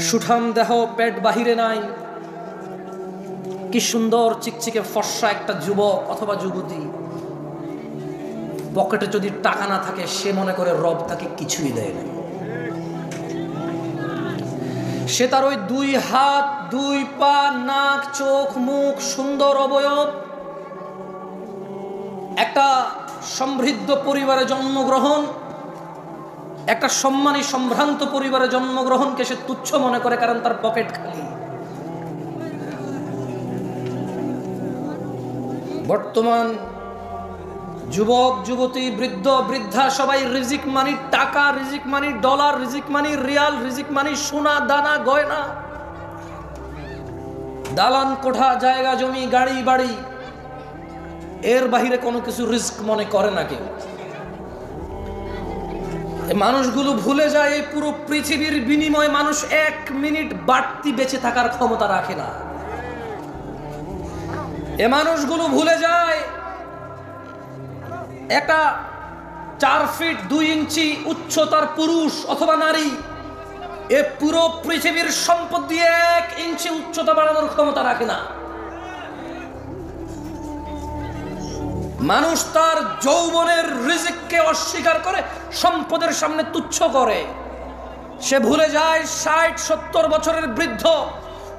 সুঠাম দেহ, পেট বাহিরে নাই, কি সুন্দর চিকচিকে ফর্সা একটা যুবক অথবা যুবতী, পকেটে যদি টাকা না থাকে সে মনে করে রব তাকে কিছুই দেয় না। সে তার ওই 2 হাত, 2 পা, নাক, চোখ, মুখ, সুন্দর অবয়ব, একটা সমৃদ্ধ পরিবারে জন্মগ্রহণ, একটা সম্মানী সম্ভ্রান্ত পরিবারে জন্মগ্রহণকে সে তুচ্ছ মনে করে, কারণ তার পকেট খালি। বর্তমান যুবক যুবতী, বৃদ্ধ বৃদ্ধা সবাই রিজিক মানি টাকা, রিজিক মানি ডলার, রিজিক মানি রিয়াল, রিজিক মানি সোনা দানা গয়না, দালান কোঠা, জায়গা জমি, গাড়ি বাড়ি, এর বাহিরে কোনো কিছু রিস্ক মনে করে না কেউ। মানুষগুলো ভুলে যায় এই পুরো পৃথিবীর বিনিময়ে মানুষ 1 মিনিট বাড়তি বেঁচে থাকার ক্ষমতা রাখে না। এ মানুষগুলো ভুলে যায় একটা 4 ফিট 2 ইঞ্চি উচ্চতার পুরুষ অথবা নারী এ পুরো পৃথিবীর সম্পদ দিয়ে 1 ইঞ্চি উচ্চতা বাড়ানোর ক্ষমতা রাখে না। মানুষ তার যৌবনের রিজিককে অস্বীকার করে, সম্পদের সামনে তুচ্ছ করে। সে ভুলে যায় 60-70 বছরের বৃদ্ধ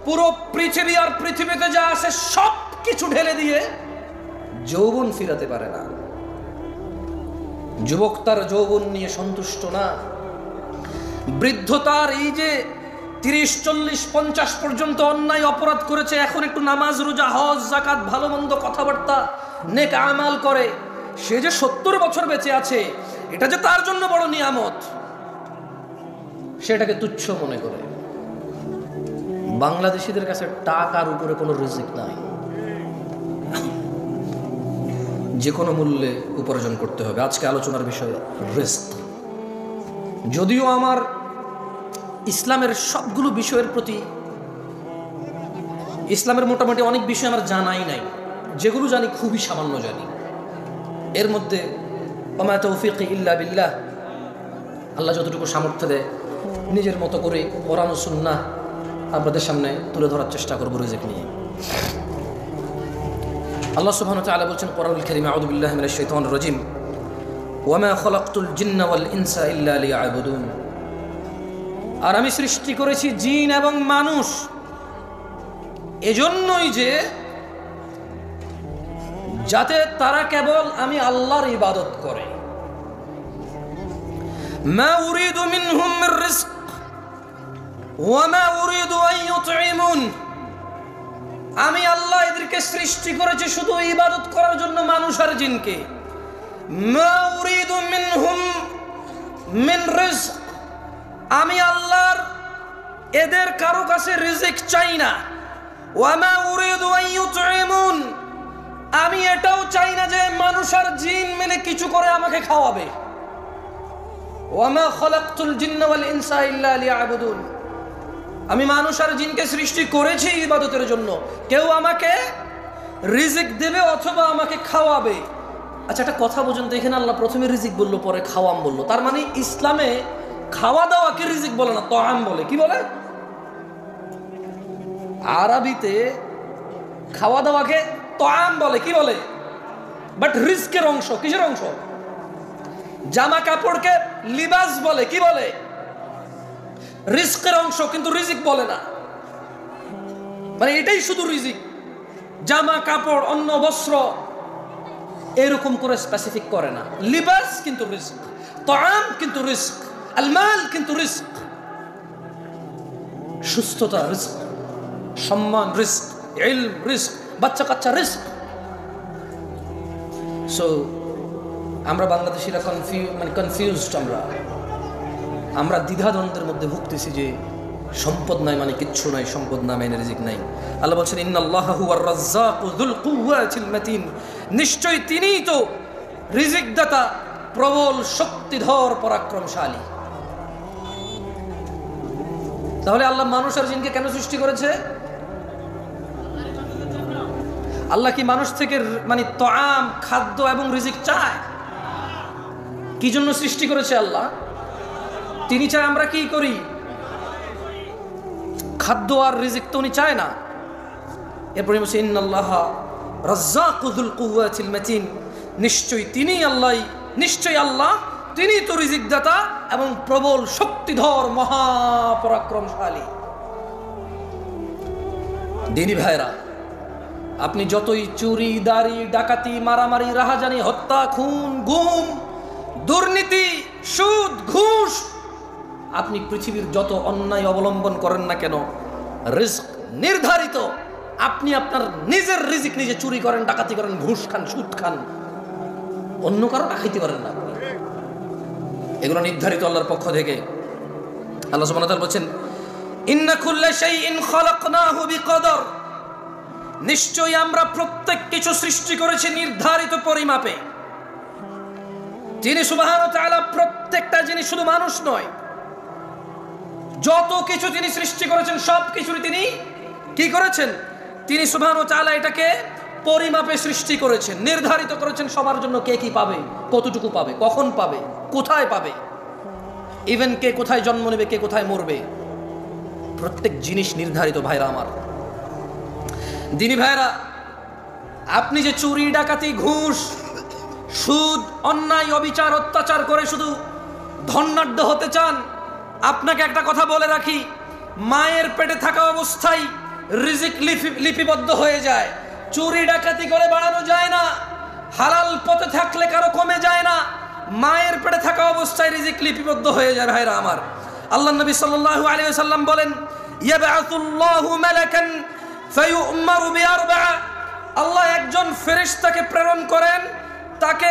পুরো পৃথিবী আর পৃথিবীতে যা আছে সব কিছু ঢেলে দিয়ে যৌবন ফিরাতে পারে না। যুবক তার যৌবন নিয়ে সন্তুষ্ট না। বৃদ্ধ তার এই যে 30-40-50 পর্যন্ত অন্যায় অপরাধ করেছে, এখন একটু নামাজ রোজা হজ যাকাত ভালো মন্দ কথাবার্তা নেক আমাল করে, সে যে 70 বছর বেঁচে আছে এটা যে তার জন্য বড় নিয়ামত, সেটাকে তুচ্ছ মনে করে। বাংলাদেশিদের কাছে টাকার উপরে কোনো রিজিক নাই, যে কোনো মূল্যে উপার্জন করতে হবে। আজকে আলোচনার বিষয় রিস্ক। যদিও আমার ইসলামের সবগুলো বিষয়ের প্রতি, ইসলামের মোটামুটি অনেক বিষয় আমার জানাই নাই, যেগুলো জানি খুবই সামান্য জানি। এর মধ্যে ওমা তৌফিকি ইল্লা বিল্লাহ, আল্লাহ যতটুকু সামর্থ্য দেয় নিজের মতো করে কোরআন ও সুন্নাহ আপনাদের সামনে তুলে ধরার চেষ্টা করব রিজিক নিয়ে। আল্লাহ সুবহানাহু ওয়া তাআলা বলছেন কোরআনুল কারীমে, আউযু বিল্লাহি মিনাশ শাইতানির রাজীম, ওয়া মা খালাকতুল জিন্না ওয়াল ইনসা ইল্লা লিয়াবুদুন। আর আমি সৃষ্টি করেছি জিন এবং মানুষ এজন্যই যে যাতে তারা কেবল আমি আল্লাহর ইবাদত করে। মা উরিদু মিনহুম মির রিজক ওয়া মা উরিদু আন ইউতঈমুন। আমি আল্লাহ এদেরকে সৃষ্টি করেছি শুধু ইবাদত করার জন্য, মানুষ আর জিনকে। মা উরিদু মিনহুম মিন রিজক, আমি আল্লাহর এদের কারো কাছে রিজিক চাই না। ওয়া মা উরিদু আন ইউতঈমুন, আমি এটাও চাই না যে মানুষ আর জিন মিলে কিছু করে আমাকে খাওয়াবে। ওয়া মা খালাকতুল জিন্না ওয়াল ইনসা ইল্লা লিয়াবুদুন, আমি মানুষ আর জিনকে সৃষ্টি করেছি ইবাদতের জন্য, কেউ আমাকে রিজিক দেবে অথবা আমাকে খাওয়াবে। আচ্ছা, একটা কথা বুঝুন তো, এখানে আল্লাহ প্রথমে রিজিক বললো, পরে খাওয়াম বললো, তার মানে ইসলামে খাওয়া দাওয়াকে রিজিক বলে না, তাআম বলে। কি বলে? আরবিতে খাওয়া দাওয়াকে তাআম বলে। কি বলে? বাট রিজকের অংশ। কিসের অংশ? জামা কাপড়কে লিবাস বলে। কি বলে? রিজকের অংশ, কিন্তু রিজিক বলে না। মানে এটাই শুধু রিজিক, জামা কাপড়, অন্ন বস্ত্র, এরকম করে স্পেসিফিক করে না। লিবাস কিন্তু রিজক, তাআম কিন্তু রিজক, আল মাল কিন্তু রিজক, সুস্থতা রিজক, সম্মান রিজক, ইলম রিজক, বাচ্চা কাচ্চা রিজক। সো আমরা বাংলাদেশিরা কনফিউজড, আমরা দ্বিধাদ্বন্দ্বের মধ্যে ভুগতেছি যে সম্পদ নাই মানে কিচ্ছু নাই, সম্পদ না মানে রিজিক নাই। আল্লাহ বলছেন ইন্নাল্লাহা হুয়ার রাজ্জাকু যুল কুওয়াতিল মাতিন, নিশ্চয় তিনিই তো রিজিক দাতা, প্রবল শক্তিধর পরাক্রমশালী। তাহলে আল্লাহ মানুষ আর জিনকে কেন সৃষ্টি করেছে? আল্লাহ কি মানুষ থেকে মানে তাআম, খাদ্য এবং রিজিক চায়? কি জন্য সৃষ্টি করেছে আল্লাহ? তিনি চায় আমরা কি করি? খাদ্য আর রিজিক তো উনি চায় না। এরপরে বলছে ইন্নাল্লাহা রাজ্জাকুযুল কুওয়াতিল মাতিন, নিশ্চয়ই আল্লাহ তিনি তো রিজিক দাতা এবং প্রবল শক্তিধর মহাপরাক্রমশালী। দিনী ভাইরা, আপনি যতই চুরি, দাড়ি, ডাকাতি, মারামারি, রাহাজানি, হত্যা, খুন, গুম, দুর্নীতি, সুদ, ঘুষ, আপনি পৃথিবীর যত অন্যায় অবলম্বন করেন না কেন, রিজক নির্ধারিত। আপনি আপনার নিজের রিজিক নিজে চুরি করেন, ডাকাতি করেন, ঘুষ খান, সুদ খান, অন্য কারো ডাকাতি করেন না, এগুলো নির্ধারিত আল্লাহর পক্ষ থেকে। আল্লাহ সুবহানাহু ওয়া তাআলা বলেন ইন্না কুল্লা শাইইন খালাকনাহু বিকদর, নিশ্চয়ই আমরা প্রত্যেক কিছু সৃষ্টি করেছি নির্ধারিত পরিমাপে। যিনি সুবহানাহু ওয়া তাআলা প্রত্যেকটা জিনিস, শুধু মানুষ নয়, যত কিছু তিনি সৃষ্টি করেছেন সব কিছুই তিনি কি করেছেন? তিনি সুবহানাহু ওয়া তাআলা এটাকে পরিমাপে সৃষ্টি করেছেন, নির্ধারিত করেছেন সবার জন্য কে কি পাবে, কতটুকু পাবে, কখন পাবে, কোথায় পাবে, ইভেন কে কোথায় জন্ম নেবে, কে কোথায় মরবে, প্রত্যেক জিনিস নির্ধারিত। ভাইরা আমার, দিনী ভাইরা, আপনি যে চুরি, ডাকাতি, ঘুষ, সুদ, অন্যায়, অবিচার, অত্যাচার করে শুধু ধনাঢ্য হতে চান, আপনাকে একটা কথা বলে রাখি, মায়ের পেটে থাকা অবস্থায় রিজিক লিপিবদ্ধ হয়ে যায়। চুরি ডাকাতি করে বাড়ানো যায় না, হালাল পথে থাকলে কারো কমে যায় না, মায়ের পেটে থাকা অবস্থায় রিজিক লিপিবদ্ধ হয়ে যায়। ভাইরা আমার, আল্লাহ নবী সাল্লাল্লাহু আলাইহি ওয়াসাল্লাম বলেন ইয়াবআসুল্লাহু মালাকান ফায়ু'মারু বিআরবা'a, আল্লাহ একজন ফেরেশতাকে প্রেরণ করেন, তাকে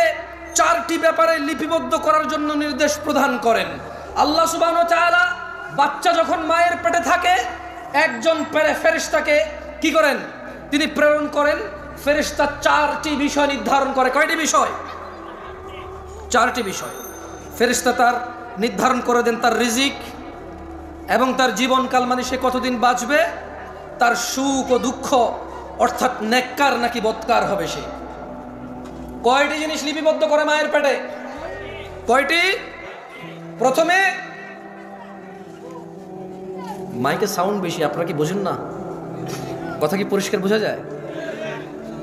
চারটি ব্যাপারে লিপিবদ্ধ করার জন্য নির্দেশ প্রদান করেন। আল্লাহ সুবহানাহু ওয়া তাআলা বাচ্চা যখন মায়ের পেটে থাকে, একজন ফেরেশতাকে কি করেন? তিনি প্রেরণ করেন। ফেরেশতা চারটি বিষয় নির্ধারণ করে। কয়টি বিষয়? চারটি বিষয়। ফেরেশতা তার নির্ধারণ করে দেন তার রিজিক এবং তার জীবনকাল, মানে সে কতদিন বাঁচবে, তার সুখ ও দুঃখ, অর্থাৎ নেককার নাকি বদকার হবে সে। কয়টি জিনিস লিপিবদ্ধ করে মায়ের পেটে? কয়টি? প্রথমে, মাইকে সাউন্ড বেশি, আপনারা কি বোঝেন না? কথা কি পরিষ্কার বোঝা যায়?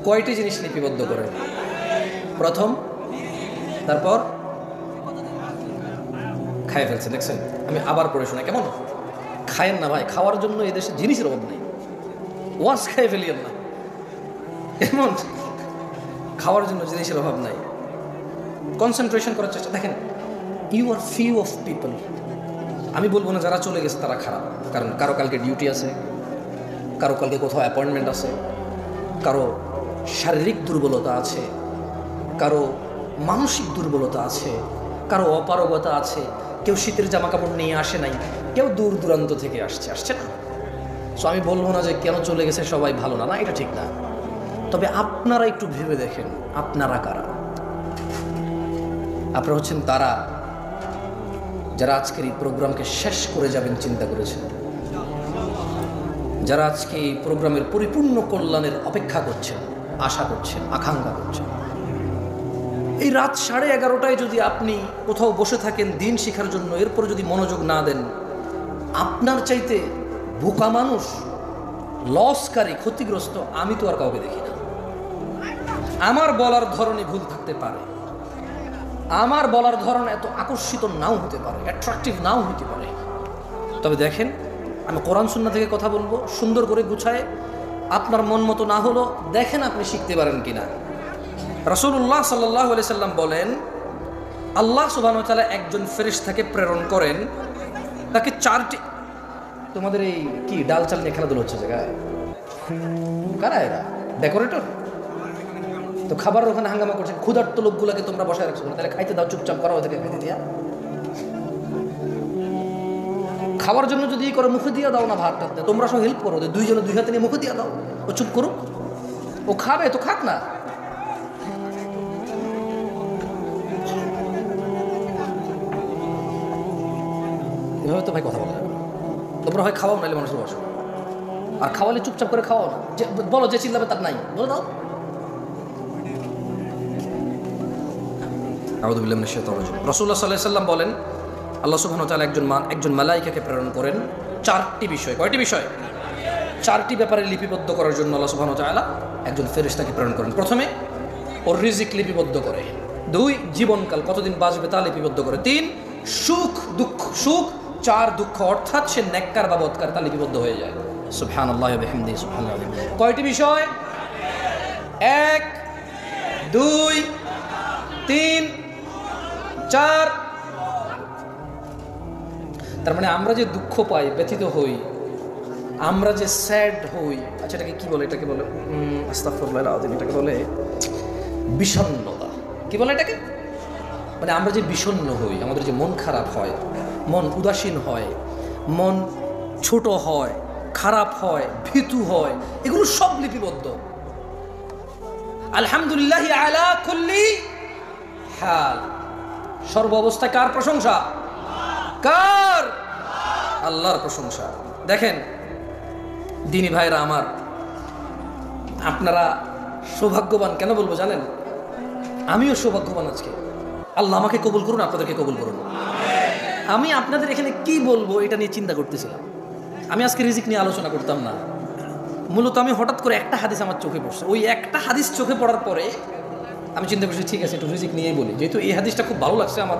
কয়টি জিনিস লিপিবদ্ধ করে? প্রথম, তারপর খাইয়ে ফেলছে। দেখছেন, আমি আবার পড়ে শোনাই, কেমন? খায়েন না ভাই, খাওয়ার জন্য এদেশে জিনিসের অভাব নেই, ওয়াজ খাইয়ে ফেলিয়েন না, এমন খাওয়ার জন্য জিনিসের অভাব নাই। কনসেন্ট্রেশন করার চেষ্টা। দেখেন, you are few of people, আমি বলবো না যারা চলে গেছে তারা খারাপ, কারণ কারো কালকে ডিউটি আছে, কারো কালকে কোথাও অ্যাপয়েন্টমেন্ট আছে, কারো শারীরিক দুর্বলতা আছে, কারো মানসিক দুর্বলতা আছে, কারো অপারগতা আছে, কেউ শীতের জামা কাপড় নিয়ে আসে নাই, কেউ দূর দূরান্ত থেকে আসছে না। সো আমি বলবো না যে কেন চলে গেছে সবাই ভালো না, না এটা ঠিক না। তবে আপনারা একটু ভেবে দেখেন, আপনারা কারা? আপনারা হচ্ছেন তারা যারা আজকের এই প্রোগ্রামকে শেষ করে যাবেন চিন্তা করেছেন, যারা আজকে এই প্রোগ্রামের পরিপূর্ণ কল্যাণের অপেক্ষা করছেন, আশা করছেন, আকাঙ্ক্ষা করছেন। এই রাত 11:30টায় যদি আপনি কোথাও বসে থাকেন দিন শেখার জন্য, এরপর যদি মনোযোগ না দেন, আপনার চাইতে বোকা মানুষ, লসকারী, ক্ষতিগ্রস্ত আমি তো আর কাউকে দেখি না। আমার বলার ধরনে ভুল থাকতে পারে, আমার বলার ধরন এত আকর্ষিত নাও হতে পারে, অ্যাট্রাকটিভ নাও হতে পারে, তবে দেখেন, আমি কোরআন সুন্নাহ থেকে কথা বলবো সুন্দর করে গুছায়। আপনার মন মতো না হলো দেখেন আপনি শিখতে পারেন কিনা। রাসূলুল্লাহ সাল্লাল্লাহু আলাইহি সাল্লাম বলেন, আল্লাহ সুবহানাহু ওয়া তাআলা একজন ফেরেশতাকে প্রেরণ করেন, তাকে চারটি, তোমাদের এই কি ডাল চাল নিয়ে খেলাধুলা হচ্ছে জায়গায়, কারা এরা? ডেকোরেটর তো খাবারের ওখানে হাঙ্গামা করছে, ক্ষুধার্ত লোকগুলোকে তোমরা বসায় রাখছো, তাহলে খাইতে দাও, চুপচাপ করো, ওদেরকে খাইতে দিয়া। খাওয়ার জন্য যদি করে মুখে দিয়ে দাও না ভাতটা, তোমরা সব হেল্প করো, দুইজনে দুই হাতে নিয়ে মুখে দিয়ে দাও, ও চুপ করুক, ও খাবে তো খাক না। এভাবে তো ভাই কথা বলা যাবে না। তোমরা হয় খাওয়াও, নাহলে মানুষের বসো, আর খাওয়ালে চুপচাপ করে খাওয়াও না, বলো যে চিল্লাবে তার নাই, বলে দাও। আউযুবিল্লাহি মিনাশ শাইতানির রাজিম। রাসূলুল্লাহ সাল্লাল্লাহু আলাইহি ওয়াসাল্লাম বলেন, আল্লাহ সুবহানাহু ওয়া তাআলা একজন মালায়েকাকে প্রেরণ করেন চারটি বিষয়। কয়টি বিষয়? চারটি ব্যাপারে লিপিবদ্ধ করার জন্য আল্লাহ সুবহানাহু ওয়া তাআলা একজন ফেরেশতাকে প্রেরণ করেন। প্রথমে ওর রিজিক লিপিবদ্ধ করে, 2 জীবনকাল কতদিন বাঁচবে তা লিপিবদ্ধ করে, 3 সুখ দুঃখ, সুখ 4 দুঃখ অর্থাৎ সে নেককার বা বদকার তা লিপিবদ্ধ হয়ে যায়। সুবহানাল্লাহি ওয়া বিহামদিহি সুবহানাল্লাহ। কয়টি বিষয়? 1 2 3 4। তার মানে আমরা যে দুঃখ পাই, ব্যথিত হই, আমরা যে স্যাড হই, আচ্ছা এটাকে কি বলে? এটাকে বলে আস্তাগফিরুল্লাহ আল-আযীম, এটাকে বলে বিষণ্ণতা। কি বলে এটাকে? মানে আমরা যে বিষণ্ণ হই, আমাদের যে মন খারাপ হয়, মন উদাসীন হয়, মন ছোট হয়, খারাপ হয়, ভীতু হয়, এগুলো সব লিপিবদ্ধ। আলহামদুলিল্লাহ আলা কুল্লি হাল, সর্ব অবস্থায় কার প্রশংসা? কার? আল্লাহর প্রশংসা। দেখেন দিনী ভাইরা আমার, আপনারা সৌভাগ্যবান। কেন বলবো জানেন? আমিও সৌভাগ্যবান আজকে। আল্লাহ আমাকে কবুল করুন, আপনাদেরকে কবুল করুন। আমি আপনাদের এখানে কি বলবো এটা নিয়ে চিন্তা করতেছিলাম। আমি আজকে রিজিক নিয়ে আলোচনা করতাম না। মূলত আমি হঠাৎ করে একটা হাদিস আমার চোখে পড়ছে। ওই একটা হাদিস চোখে পড়ার পরে আমি চিন্তা করছি ঠিক আছে একটু রিজিক নিয়েই বলি, যেহেতু এই হাদিসটা খুব ভালো লাগছে আমার।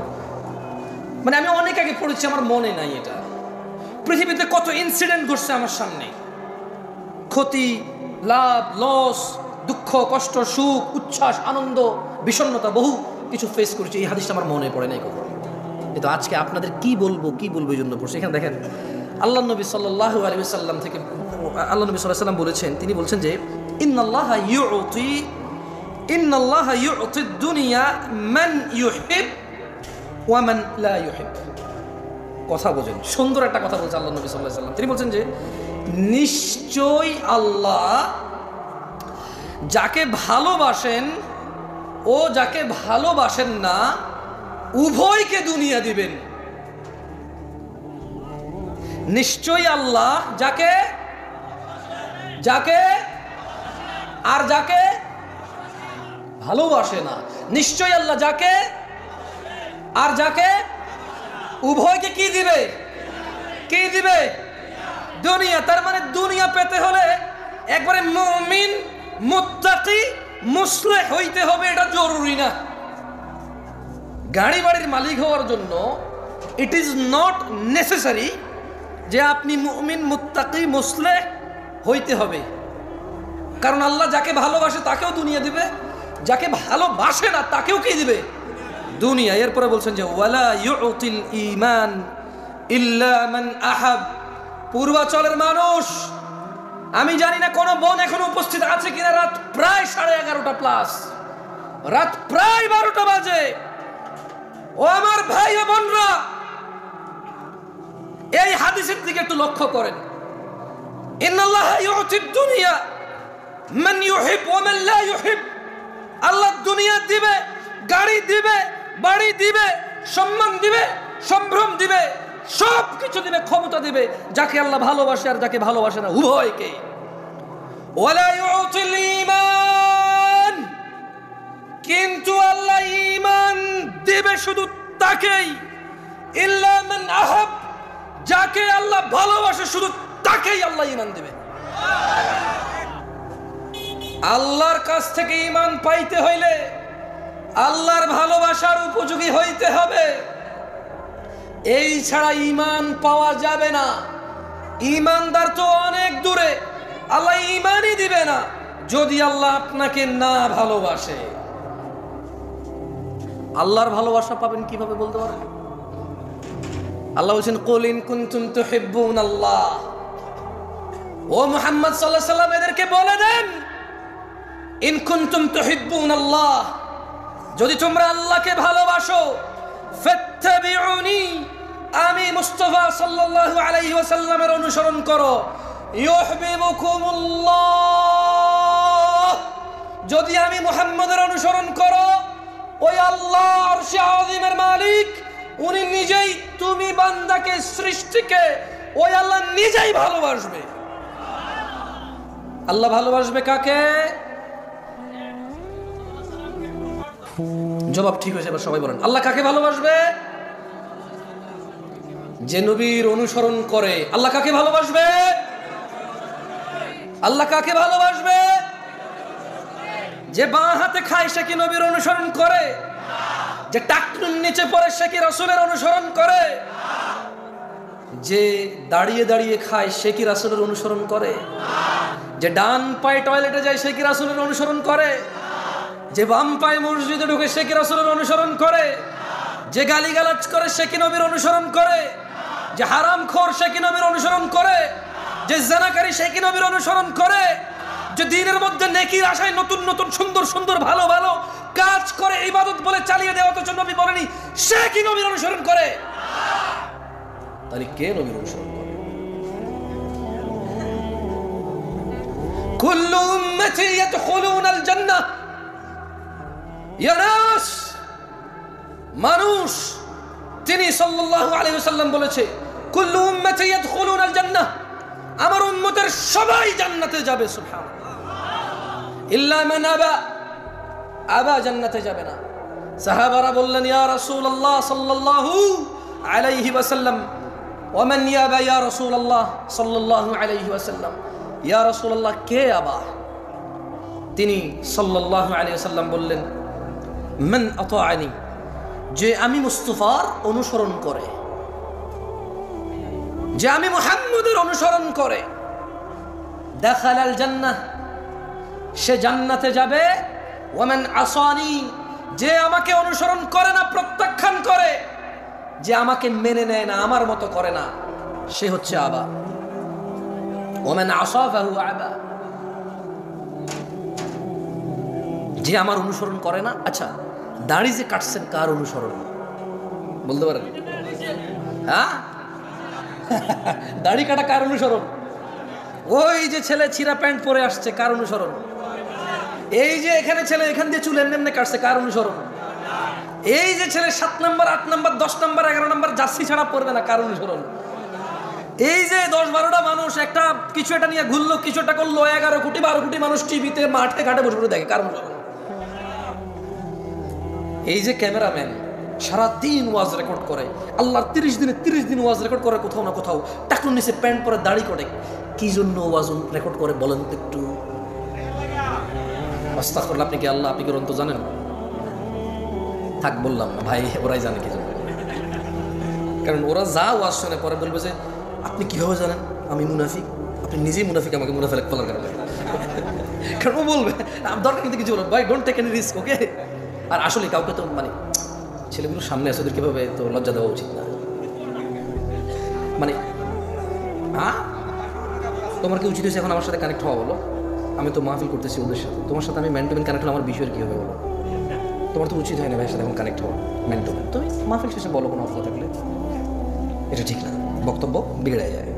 মানে আমি অনেক আগে পড়েছি, আমার মনে নাই এটা। পৃথিবীতে কত ইনসিডেন্ট ঘটছে আমার সামনে, ক্ষতি, লাভ, লস, দুঃখ, কষ্ট, সুখ, উচ্ছ্বাস, আনন্দ, বিষণ্ণতা, বহু কিছু ফেস করেছি। এই হাদিসটা আমার মনে পড়ে নাই কখনো। কিন্তু আজকে আপনাদের কি বলবো এই জন্য পড়ছে। এখানে দেখেন আল্লাহ নবী সাল্লাল্লাহু আলাইহি ওয়াসাল্লাম থেকে আল্লাহ নবী সাল্লাল্লাহু আলাইহি ওয়াসাল্লাম বলেছেন, তিনি বলছেন যে ইন্নাল্লাহা ইউতি দুনিয়া মান ইউহিব ওয়া মান লা ইউহিব। কথা বোঝেন, সুন্দর একটা কথা বলছে আল্লাহ নবী সাল্লাল্লাহু আলাইহি ওয়াসাল্লাম। তিনি বলছেন যে নিশ্চয়ই আল্লাহ যাকে ভালোবাসেন ও যাকে ভালোবাসেন না উভয়কে দুনিয়া দিবেন। নিশ্চয়ই আল্লাহ যাকে আর যাকে ভালোবাসে না, নিশ্চয়ই আল্লাহ যাকে আর যাকে উভয়কে কি দিবে? কি দিবে? দুনিয়া। তার মানে দুনিয়া পেতে হলে একবারে মুমিন, মুত্তাকি, মুসলিহ হইতে হবে, এটা জরুরি না। গাড়ি বাড়ির মালিক হওয়ার জন্য ইট ইজ নট নেসেসারি যে আপনি মুমিন, মুত্তাকি, মুসলিহ হইতে হবে। কারণ আল্লাহ যাকে ভালোবাসে তাকেও দুনিয়া দিবে, যাকে ভালোবাসে না তাকেও কি দিবে? দুনিয়া। এরপরে বলছেন যে ওয়ালা ইউতিল ঈমান ইল্লা মান আহাব। পূর্বাচলের মানুষ, আমি জানি না কোন বোন এখন উপস্থিত আছে কিনা, রাত প্রায় 11:30 প্লাস, রাত প্রায় 12টা বাজে। ও আমার ভাই ও বোনরা, এই হাদিসের দিকে একটু লক্ষ্য করেন। ইন্নাল্লাহা ইউতিদ দুনিয়া মান ইউহিব ওয়া মান লা ইউহিব। আল্লাহ দুনিয়া দিবে, গাড়ি দিবে, বাড়ি দিবে, সম্মান দিবে, সম্ভ্রম দিবে, সব কিছু দিবে, ক্ষমতা দিবে যাকে আল্লাহ ভালোবাসে আর যাকে ভালোবাসে না উভয়কে। ওয়ালা ইউতিল ঈমান, কিন্তু আল্লাহ ঈমান দিবে শুধু তাকেই, ইল্লা মান আহাব, যাকে আল্লাহ ভালোবাসে শুধু তাকেই আল্লাহ ঈমান দিবে। আল্লাহর কাছ থেকে ঈমান পাইতে হইলে আল্লাহর ভালোবাসার উপযোগী হইতে হবে, এই ছাড়া ঈমান পাওয়া যাবে না। ঈমানদার তো অনেক দূরে, আল্লাহ ঈমানই দিবে না যদি আল্লাহ আপনাকে না ভালোবাসে। আল্লাহর ভালোবাসা পাবেন কিভাবে বলতে পারেন? আল্লাহ বলেন কুল ইন কুনতুম তুহিব্বুনাল্লাহ। ও মুহাম্মদ সাল্লাল্লাহু আলাইহি ওয়াসাল্লাম এদেরকে বলে দেন, ইন কুনতুম তুহিব্বুনাল্লাহ, যদি তোমরা আল্লাহকে ভালোবাসো, ফাত্তাবিউনি, আমি মুস্তাফা সাল্লাল্লাহু আলাইহি ওয়াসাল্লামের অনুসরণ করো, ইউহিব্বুকুমুল্লাহ, যদি আমি মুহাম্মদের অনুসরণ করো, ওই আল্লাহ আরশে আযীমের মালিক উনি নিজেই তুমি বান্দাকে, সৃষ্টিকে ওই আল্লাহ নিজেই ভালোবাসবে। আল্লাহ ভালোবাসবে কাকে? জবাব ঠিক হয়েছে, এবার সবাই বলেন আল্লাহ কাকে ভালোবাসবে? যে নবীর অনুসরণ করে, আল্লাহ কাকে ভালোবাসবে? আল্লাহ কাকে ভালোবাসবে? যে বাঁ হাতে খায় সে কি নবীর অনুসরণ করে? যে টাকনুর নিচে পড়ে সে কি রাসূলের অনুসরণ করে? যে দাঁড়িয়ে দাঁড়িয়ে খায় সে কি রাসূলের অনুসরণ করে? যে ডান পায়ে টয়লেটে যায় সে কি রাসূলের অনুসরণ করে? যে বাম পায়ে মসজিদে ঢুকে সে কি রাসূলের অনুসরণ করে? যে গালিগালাজ করে সে কি নবীর অনুসরণ করে? যে হারামখোর সে কি নবীর অনুসরণ করে? যে জিনাকারী সে কি নবীর অনুসরণ করে? যে দ্বীনের মধ্যে নেকির আশায় নতুন নতুন সুন্দর সুন্দর ভালো ভালো কাজ করে ইবাদত বলে চালিয়ে দেওয়া, অথচ নবী বলেনি, সে কি নবীর অনুসরণ করে? তাহলে কে নবীর অনুসরণ করে? কুল্লু উম্মতি ইয়াদখুলুনাল জান্নাহ, ইয়া নাস, মানুষ, তিনি সাল্লাল্লাহু আলাইহি ওয়াসাল্লাম বলেছে, কুল্লু উম্মতি ইয়াদখুলুনাল জান্নাহ, আমার উম্মতের সবাই জান্নাতে যাবে। সুবহানাল্লাহ। ইল্লা মান আবা, আবা জান্নাতে যাবে না। সাহাবারা বললেন, ইয়া রাসূলুল্লাহ সাল্লাল্লাহু আলাইহি ওয়াসাল্লাম, ওয়া মান ইয়াবা ইয়া রাসূলুল্লাহ সাল্লাল্লাহু আলাইহি ওয়াসাল্লাম, ইয়া রাসূলুল্লাহ কে আবা? তিনি সাল্লাল্লাহু আলাইহি ওয়াসাল্লাম বললেন, মান আতাআনি, যে আমি মুস্তাফার অনুসরণ করে, যে আমি মুহাম্মদের অনুসরণ করে, দাখালাল জান্নাহ, সে জান্নাতে যাবে। ওয়া মান আসানি, যে আমাকে অনুসরণ করে না, প্রত্যাখ্যান করে, যে আমাকে মেনে নেয় না, আমার মতো করে না, সে হচ্ছে আবা। ওয়া মান আসা ফাহু আবা, যে আমার অনুসরণ করে না। আচ্ছা, দাড়ি যে কাটছেন কার অনুসরণ বলতে পারেন? হ্যাঁ, দাড়ি কাটা কার অনুসরণ? ওই যে ছেলে ছিঁড়া প্যান্ট পরে আসছে, কার অনুসরণ? এই যে এখানে ছেলে এখান দিয়ে চুল এমনি কাটছে, কার অনুসরণ? এই যে ছেলে 7 নম্বর 8 নম্বর 10 নম্বর 11 নম্বর জার্সি ছাড়া পরবে না, কার অনুসরণ? এই যে 10-12টা মানুষ একটা কিছু একটা নিয়ে ঘুরলো, কিছু একটা করলো, 11 কোটি 12 কোটি মানুষ টিভিতে মাঠে ঘাটে বসে বসে দেখে, কার অনুসরণ? এই যে ক্যামেরাম্যান সারাদিন ওয়াজ রেকর্ড করে, আল্লাহর 30 দিন ওয়াজ রেকর্ড করে, কোথাও না কোথাও টাকুর নিচে প্যান্ট পরে দাড়ি করে, কি জন্য ওয়াজ রেকর্ড করে বলেন তো একটু? আস্তাগফিরুল্লাহ, আপনি কি আল্লাহ, আপনি কি অন্ত জানেন? থাক, বললাম না ভাই, ওরাই জানে কি জন্য। কারণ ওরা যা ওয়াজ শুনে পরে বলবে যে আপনি কিভাবে জানেন আমি মুনাফিক? আপনি নিজেই মুনাফিক, আমাকে মুনাফিক বলার কারণে। কারণ ও বলবে দরকার কিন্তু কিছু বলবে, ভাই ডোন্ট টেক এনি রিস্ক, ওকে? আর আসলে কাউকে তো মানে ছেলেগুলোর সামনে আছে, ওদের কিভাবে তো লজ্জা দেওয়া উচিত না। মানে তোমার কি উচিত হয়েছে এখন আমার সাথে কানেক্ট হওয়া? বলো, আমি তো মাহফিল করতেছি ওদের সাথে, তোমার সাথে আমি ম্যান টু ম্যান কানেক্ট হলে আমার বিষয়ের কী হবে বলো? তোমার তো উচিত হয় না ভাইয়ের সাথে এখন কানেক্ট হওয়া ম্যান টু ম্যান। তুমি মাহফিল শেষে বলো কোনো অফলা থাকলে, এটা ঠিক না, বক্তব্য বিগড়ে যায়।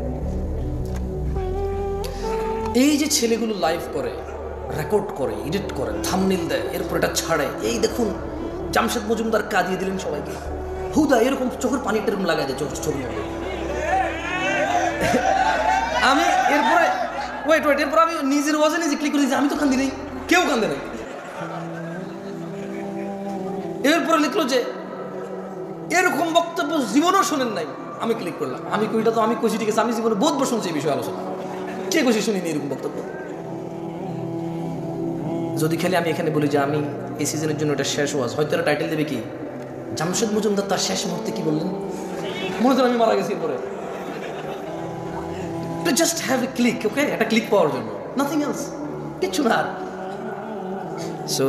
এই যে ছেলেগুলো লাইভ করে, রেকর্ড করে, এডিট করে, থাম্বনেইল দেয়, এরপর এটা ছাড়ে, এই দেখুন জামশেদ মজুমদার কাঁদিয়ে দিলেন সবাইকে, হুদা এরকম চোখের পানিটা এরকম লাগাই দেয় ছবির মধ্যে। আমি এরপরে ওয়েট এরপর আমি নিজের ওয়াজে নিজে ক্লিক করে দিয়েছি, আমি তো কান্দি নেই, কেউ কান্দে নাই। এরপরে লিখলো যে এরকম বক্তব্য জীবনেও শোনেন নাই, আমি ক্লিক করলাম, আমি কইটা তো আমি কইছি ঠিক আছে, আমি জীবনে বহুতবার শুনছি এই বিষয়ে আলোচনা, কে কইছি শুনিনি এরকম বক্তব্য? যদি খেলে আমি এখানে বলি যে আমি এই সিজনের জন্য এটা শেষ ওয়াজ, হয়তো এরা টাইটেল দেবে কি, জামশেদ মজুমদার তার শেষ মুহূর্তে কি বললেন, মনে হয় আমি মারা গেছি। এরপরে to just have a click, okay? একটা ক্লিক পাওয়ার জন্য, nothing else, কিচ্ছু না। সো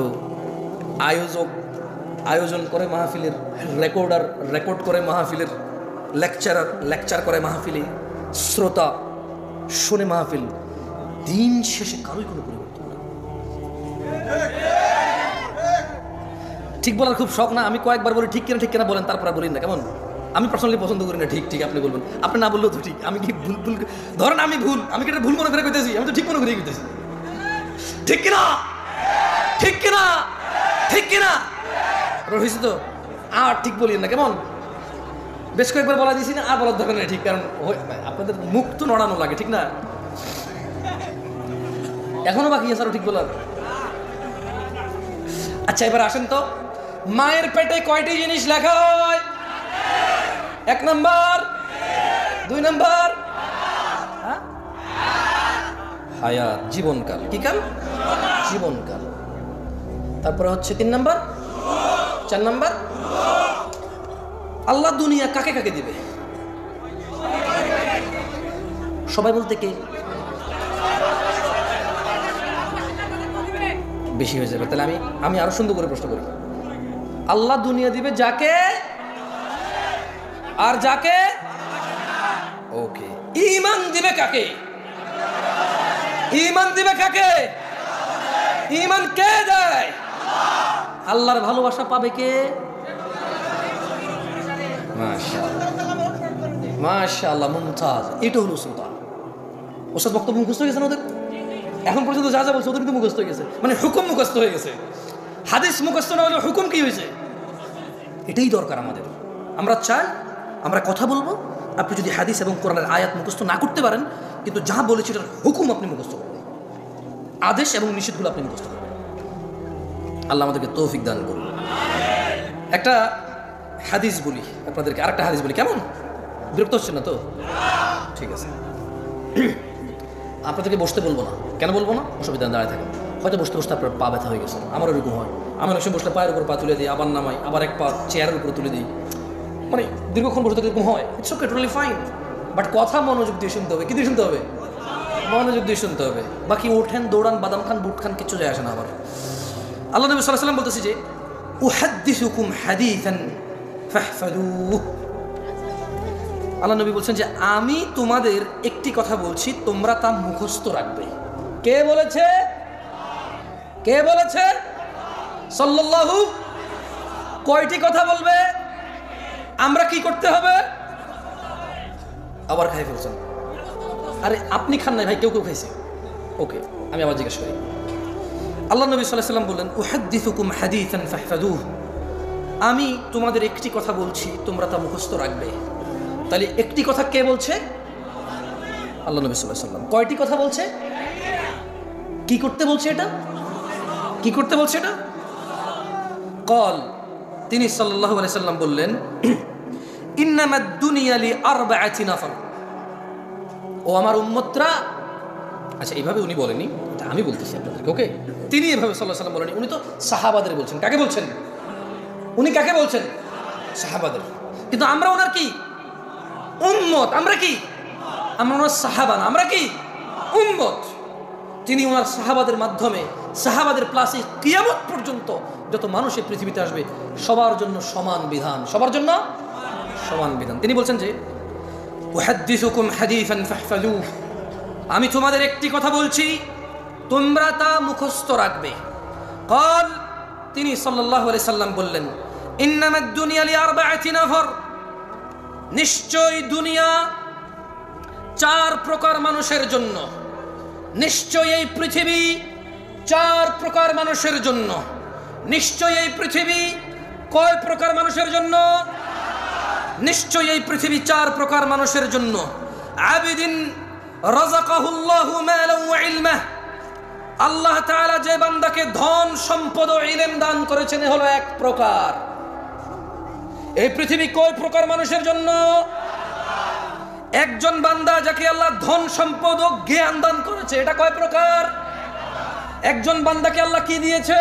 আয়োজন করে মাহফিলের, রেকর্ডার রেকর্ড করে মাহফিলের, লেকচার করে মাহফিলে, শ্রোতা শোনে মাহফিল, দিন শেষে কারোই কোনো পরিবর্তন না। ঠিক বলার খুব শখ না, আমি কয়েকবার বলি ঠিক কিনা বলেন, তারপরে বলেন না, কেমন? আমি পার্সোনালি পছন্দ করি না ঠিক আপনি বলবেন, আপনি না বললেও তো ঠিক। আমি কি ভুল ধরেন আমি কি এটা ভুল মনে করে কইতেছি, আমি তো ঠিক মনে করে কইতেছি, ঠিক কিনা রহিস তো আর ঠিক বলি না, কেমন? বেশ কয়েকবার বলা দিয়েছি না, আর বলার দরকার নেই ঠিক, কারণ আপনাদের মুখ তো নড়ানো লাগে, ঠিক না? এখনো বাকি আছে আরো ঠিক বলার। আচ্ছা, এবার আসেন তো, মায়ের পেটে কয়টি জিনিস লেখা হয়? 1 নাম্বার 2 নাম্বার হায়াত, জীবনকাল। কি কাল? জীবনকাল। তারপরে হচ্ছে 3 নাম্বার, 4 নাম্বার আল্লাহ দুনিয়া কাকে কাকে দিবে? সবাই বলতে কে? বেশি হয়ে যাবে। তাহলে আমি আরো সুন্দর করে প্রশ্ন করি। আল্লাহ দুনিয়া দিবে যাকে, আর যাকে ওকে। ঈমান দিবে কাকে? ঈমান দিবে কাকে? ঈমান কে দেয়? আল্লাহর ভালোবাসা পাবে কে? মাশাআল্লাহ, মাশাআল্লাহ, মুমতাজ। এটা হলো সুলতান। ওস্তাদ বক্তব্য মুখস্থ হয়ে গেছে না ওদের? এখন পর্যন্ত যা যা বলছে ওদের কিন্তু মুখস্থ হয়ে গেছে, মানে হুকুম মুখস্থ হয়ে গেছে। হাদিস মুখস্থ না হলে হুকুম কি হয়েছে? এটাই দরকার আমাদের। আমরা চাই আমরা কথা বলবো, আপনি যদি হাদিস এবং কোরআনের আয়াত মুখস্থ না করতে পারেন, কিন্তু যা বলেছি এটার হুকুম আপনি মুখস্থ করবেন, আদেশ এবং নিষেধগুলো আপনি মুখস্থ করবেন। আল্লাহ আমাদেরকে তৌফিক দান করুন। একটা হাদিস বলি আপনাদেরকে, আরেকটা হাদিস বলি। কেমন? বিরক্ত হচ্ছেন না তো? ঠিক আছে, আপনাদেরকে বসতে বলবো না। কেন বলবো না? অসুবিধা, দাঁড়ায় থাকেন। হয়তো বসতে বসতে আপনার পা ব্যথা হয়ে গেছে, আমার এরকম হয়। আমি অনেক সময় বসলে পায়ের উপর পা তুলে দিই, আবার নামাই, আবার এক পা চেয়ারের উপরে তুলে দিই, মানে দীর্ঘক্ষণ বসে এরকম হয়। It's okay, totally fine. But কথা মনোযোগ দিয়ে শুনতে হবে। কি দিয়ে শুনতে হবে? মনোযোগ দিয়ে শুনতে হবে। বাকি ওঠেন, দৌড়ান, বাদাম খান, বুট খান, কিচ্ছু যায় আসে না। আবার আল্লাহ নবী সাল্লাল্লাহু আলাইহি ওয়াসাল্লাম বলতেছে যে উহাদ্দিসুকুম হাদিসান ফাহফাযুহু। আল্লাহ নবী বলছেন যে আমি তোমাদের একটি কথা বলছি, তোমরা তা মুখস্থ রাখবে। কে বলেছে? কে বলেছে? সাল্লাল্লাহু। কয়টি কথা বলবে? আমরা কি করতে হবে? আবার খাই ফেলছেন। আরে আপনি খান নাই ভাই, কেউ কেউ খাইছে। ওকে, আমি আবার জিজ্ঞেস করি। আল্লাহ নবী সাল্লাল্লাহু আলাইহি ওয়াসাল্লাম বললেন উহাদ্দিসুকুম হাদিসান ফাহফাযুহু। আমি তোমাদের একটি কথা বলছি, তোমরা তা মুখস্থ রাখবে। তাহলে একটি কথা কে বলছে? আল্লাহ নবী সাল্লাল্লাহু আলাইহি ওয়াসাল্লাম। কয়টি কথা বলছে? কি করতে বলছে এটা? কি করতে বলছে এটা? কল, তিনি সাল্লাল্লাহু আলাইহি ওয়াসাল্লাম বললেন ইন্নামাদ দুনিয়া লিআরবাআতি নাফর। ও আমার উম্মতরা, আচ্ছা এইভাবে উনি বলেনি, এটা আমি বলতেছি আপনাদেরকে। ওকে, তিনি এভাবে সাল্লাল্লাহু আলাইহি ওয়াসাল্লাম বলেনি, উনি তো সাহাবাদের বলছেন। কাকে বলছেন? উনি কাকে বলছেন? সাহাবাদের। কিন্তু আমরা ওনার কি? উম্মত। আমরা কি? আমরা ওনার সাহাবা না, আমরা কি? উম্মত। তিনি ওনার সাহাবাদের মাধ্যমে, সাহাবাদের প্লাসে কিয়ামত পর্যন্ত যত মানুষ এই পৃথিবীতে আসবে সবার জন্য সমান বিধান, সবার জন্য সমান বিধান। তিনি বলছেন যে উহাদ্দিসুকুম হাদিসান ফাহফাযুহু। আমি তোমাদের একটি কথা বলছি, তোমরা তা মুখস্থ রাখবে। কল, তিনি সাল্লাল্লাহু আলাইহি সাল্লাম বললেন ইন্নামাদ দুনিয়া লিআরবাআতি নাফর। নিশ্চয় দুনিয়া 4 প্রকার মানুষের জন্য। নিশ্চয় এই পৃথিবী 4 প্রকার মানুষের জন্য। নিশ্চয় এই পৃথিবী কয় প্রকার মানুষের জন্য? নিশ্চয় এই পৃথিবী 4 প্রকার মানুষের জন্য। আবিদিন রাযাকাহুল্লাহু মালান ওয়া ইলমা। আল্লাহ তাআলা যে বান্দাকে ধন, সম্পদ ও ইলম দান করেছেন হলো এক প্রকার। এই পৃথিবী কয় প্রকার মানুষের জন্য? একজন বান্দা যাকে আল্লাহ ধন, সম্পদ ও জ্ঞান দান করেছে, এটা কয় প্রকার? একজন বান্দাকে আল্লাহ কি দিয়েছে?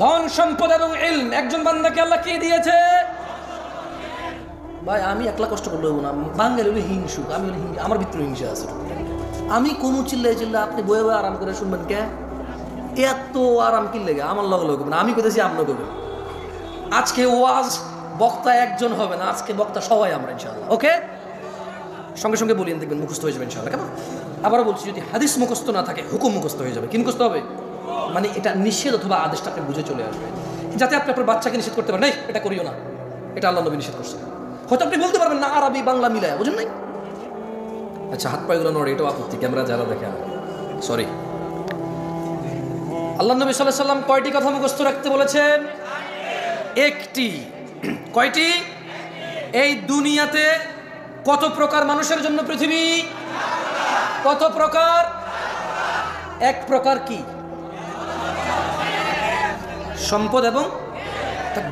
ধন, সম্পদ এবং ইলম। একজন বান্দাকে আল্লাহ কি দিয়েছে? ভাই আমি একলা কষ্ট করলে হবো না, বাঙালি হলে হিংসুক, আমি হলে আমার ভিতরে হিংসা আছে। আমি কোনো চিল্লাই আপনি বয়ে বয়ে আরাম করে শুনবেন কে? এত আরাম কি লেগে আমার লগে লগে না, আমি কইতেছি আপনার করবেন। আজকে ওয়াজ বক্তা একজন হবে না, আজকে বক্তা সবাই আমরা ইনশাআল্লাহ। ওকে, সঙ্গে সঙ্গে বলিয়ে দেখবেন মুখস্থ হয়ে যাবে ইনশাআল্লাহ। কেমন? আবারও বলছি, যদি হাদিস মুখস্থ না থাকে হুকুম মুখস্থ হয়ে যাবে। কি মুখস্থ হবে? মানে এটা নিষেধ অথবা আদেশটা আপনি বুঝে চলে আসবে, যাতে আপনি আপনার বাচ্চাকে নিষেধ করতে পারেন, এটা করিও না, এটা আল্লাহ নবী নিষেধ করছেন। হয়তো আপনি বলতে পারবেন না আরবি বাংলা মিলায়, বুঝেন নাই? আচ্ছা, হাত পায়েগুলো নড়ে, এটাও আপত্তি, ক্যামেরা যারা দেখে সরি। আল্লাহ নবী সাল্লাল্লাহু আলাইহি সাল্লাম কয়টি কথা মুখস্থ রাখতে বলেছেন? একটি। কয়টি? এই দুনিয়াতে কত প্রকার মানুষের জন্য পৃথিবী? কত প্রকার? এক প্রকার কি? সম্পদ এবং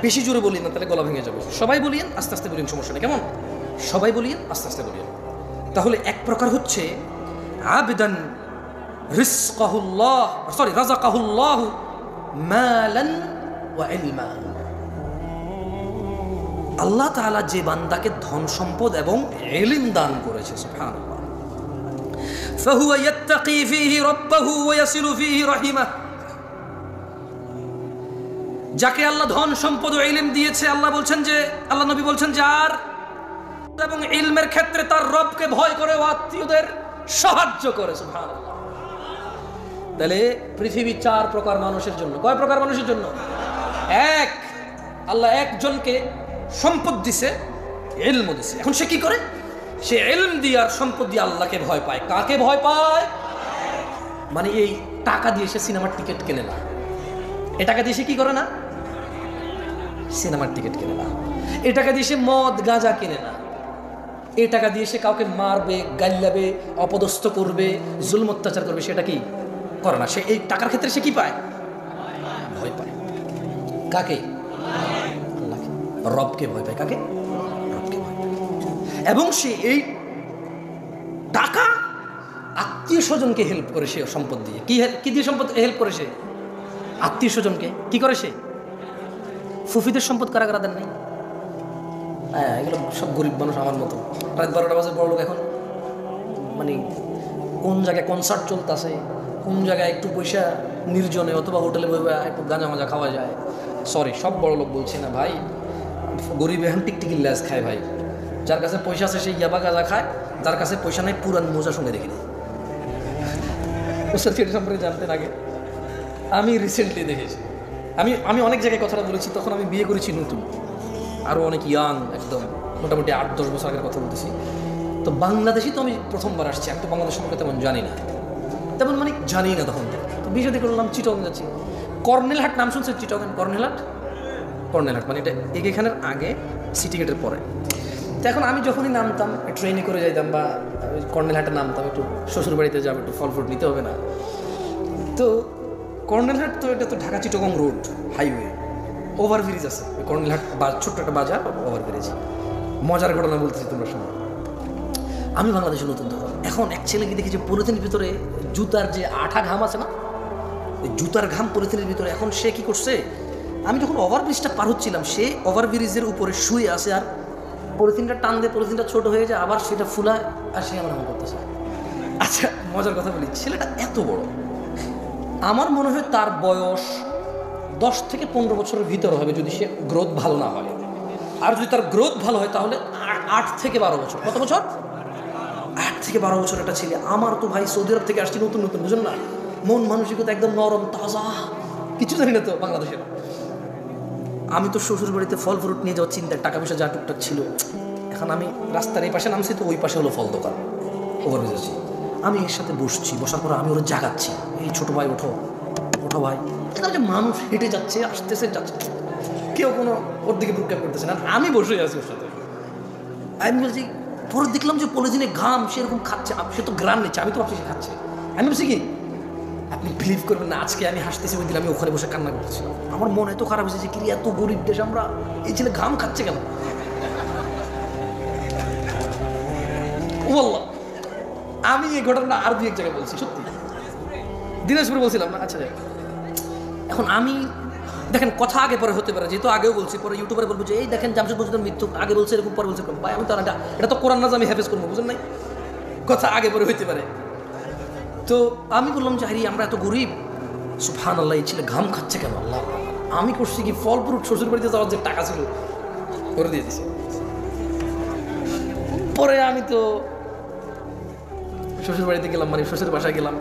বেশি জোরে বলি না, তাহলে গলা ভেঙে যাবে। সবাই বলিয়েন, আস্তে আস্তে বলিয়েন, সমস্যা নেই। কেমন? সবাই বলিয়েন, আস্তে আস্তে বলিয়েন। তাহলে এক প্রকার হচ্ছে আবদান রাযাকাহুল্লাহু মালান ওয়া ইলমা। আল্লাহ তাআলা যে বান্দাকে ধন সম্পদ এবং ইলম দান করেছে, সুবহানাল্লাহ, ফাহুয়া ইয়াত্তাকি ফীহি রাব্বাহু ওয়া ইয়াসিলু ফীহি রাহিমাহ। যাকে আল্লাহ ধন সম্পদ ও ইলম দিয়েছে, আল্লাহ নবী বলছেন যে আর এবং ইলমের ক্ষেত্রে তার রবকে ভয় করে ও আত্মীয়দের সাহায্য করে, সুবহানাল্লাহ। তাহলে পৃথিবী 4 প্রকার মানুষের জন্য। কয় প্রকার মানুষের জন্য? এক, আল্লাহ একজনকে সম্পদ দিছে, ইলম দিছে। এখন সে কি করে? সে ইলম দিয়ে আর সম্পদ দিয়ে আল্লাহকে ভয় পায়। কাকে ভয় পায়? মানে এই টাকা দিয়ে সে সিনেমার টিকিট কেনে না। এ টাকা দিয়ে সে কি করে না? সিনেমার টিকিট কেনে না। এ টাকা দিয়ে সে মদ গাঁজা কেনে না। এ টাকা দিয়ে সে কাউকে মারবে, গাল্লাবে, অপদস্থ করবে, জুলম অত্যাচার করবে, সেটা কি করে না। সে এই টাকার ক্ষেত্রে সে কি পায়? ভয় পায়। কাকে? আল্লাহকে, রবকে ভয় পায়। কাকে? রবকে ভয় পায়। এবং সে এই টাকা আত্মীয় স্বজনকে হেল্প করে, সে সম্পদ দিয়ে। কি দিয়ে সম্পদ হেল্প করে? সে আত্মীয় স্বজনকে কি করে? সে ফুফিদের সম্পদ কারা কারা দেন নাই? হ্যাঁ, এগুলো সব গরিব মানুষ আমার মতো। রাত 12টা বাজে বড় লোক। এখন মানে কোন জায়গায় কনসার্ট চলতেছে, কোন জায়গায় একটু পয়সা নির্জনে অথবা হোটেলে বসে একটু গাঁজা মাজা খাওয়া যায়। সরি, সব বড় লোক বলছি না ভাই। গরিব এখন টিকটিকির ল্যাস খায় ভাই। যার কাছে পয়সা আছে সে ইয়াবা গাঁজা খায়, যার কাছে পয়সা নেই পুরান মোজা সঙ্গে রেখে দেয়। সেটা সম্পর্কে জানতেন আগে? আমি রিসেন্টলি দেখেছি। আমি অনেক জায়গায় কথাটা বলেছি, তখন আমি বিয়ে করেছি নতুন, আরও অনেক ইয়াং, একদম মোটামুটি 8-10 বছর আগের কথা বলতেছি। তো বাংলাদেশে তো আমি প্রথমবার আসছি, আমি তো বাংলাদেশ সম্পর্কে তেমন জানি না, মানে জানি না তখন। তো বিয়ে শাদী করলাম, চিটগাং যাচ্ছি। কর্নেলহাট নাম শুনছেন? চিটগাং কর্নেলহাট মানে এটা এখানের আগে, সিটি গেটের পরে। তো এখন আমি যখনই নামতাম, ট্রেনে করে যাইতাম বা কর্নেলহাটে নামতাম, একটু শ্বশুর বাড়িতে যাবো, একটু ফল ফ্রুট নিতে হবে না। তো কর্নেলহাট তো এটা তো Dhaka Chittagong road highway, overbridge আছে কর্নেলহাট, ছোট্ট একটা বাজার, ওভারব্রিজ। মজার ঘটনা বলতেছি, তোমরা শোনো। আমি বাংলাদেশে নতুন তখন। এখন এক ছেলেকে দেখি যে পলিথিনের ভিতরে জুতার যে আঠা ঘাম আছে না, এই জুতার ঘাম পলিথিনের ভিতরে। এখন সে কি করছে, আমি যখন ওভারব্রিজটা পার হচ্ছিলাম, সে ওভারব্রিজের উপরে শুয়ে আছে আর পলিথিনটা টান দিয়ে পলিথিনটা ছোট হয়ে যায়, আবার সেটা ফুলায় আর সে আমার এমন করতেছে। আচ্ছা, মজার কথা বলি, ছেলেটা এত বড়, আমার মনে হয় তার বয়স 10 থেকে 15 বছরের ভিতরে হবে, যদি সে গ্রোথ ভালো না হয়। আর যদি তার গ্রোথ ভালো হয় তাহলে 8 থেকে 12 বছর। কত বছর? 8 থেকে 12 বছর একটা ছেলে। আমার তো ভাই সৌদি আরব থেকে আসছি নতুন, বুঝুন না, মন মানসিকতা একদম নরম তাজা, কিছু জানি না তো বাংলাদেশের। আমি তো শ্বশুর বাড়িতে ফল ফ্রুট নিয়ে যাওয়ার চিন্তা, টাকা পয়সা যা টুকটাক ছিল। এখন আমি রাস্তার এই পাশে নামছি, তো ওই পাশে হলো ফল দোকান, ওভারব্রিজ আছে। আমি এর সাথে বসছি, বসার পর আমি ওরা জাগাচ্ছি, এই ছোটো ভাই ওঠো ভাই। এখানে যে মানুষ হেঁটে যাচ্ছে, আসতেছে, যাচ্ছে, কেউ কোনো ওর দিকে ভ্রুক্ষেপ করতেছে না, আমি বসে আছি ওর সাথে। আমি বলছি, পরে দেখলাম যে পলিথিনে ঘাম সেরকম খাচ্ছে, সে তো গ্রাম নিচ্ছে, আমি তো ভাবছি সে খাচ্ছে। আমি বলছি কি, আপনি বিলিভ করবেন না, আজকে আমি হাসতেছি, ওই দিন আমি ওখানে বসে কান্না করতেছিলাম। আমার মনে এত খারাপ হয়েছে যে কি এত গরিব দেশ আমরা, এই ছেলে ঘাম খাচ্ছে কেন? বললাম আমি এই ঘটনাটা আর 2-1 জায়গায় বলছি, সত্যি দিনাজপুরে বলছিলাম না। আচ্ছা, এখন আমি দেখেন, কথা আগে পরে হতে পারে, যেহেতু আগেও বলছি, পরে ইউটিউবারে বলবো যে এই দেখেন জামশেদ মজুমদার মৃত্যু, আগে বলছে এরকম, পরে বলছে ভাই আমি তো এটা তো কোরআন না যে আমি হেফেজ করবো, বুঝলেন নাই? কথা আগে পরে হইতে পারে। তো আমি বললাম যে আরে আমরা এত গরিব, সুবহানাল্লাহ, এই ছেলে ঘাম খাচ্ছে কেন? আল্লাহ, আমি করছি কি, ফল ফ্রুট শ্বশুর বাড়িতে যাওয়ার যে টাকা ছিল করে দিয়ে দিছি। পরে আমি তো শ্বশুর বাড়িতে গেলাম, মানে শ্বশুর বাসায় গেলাম,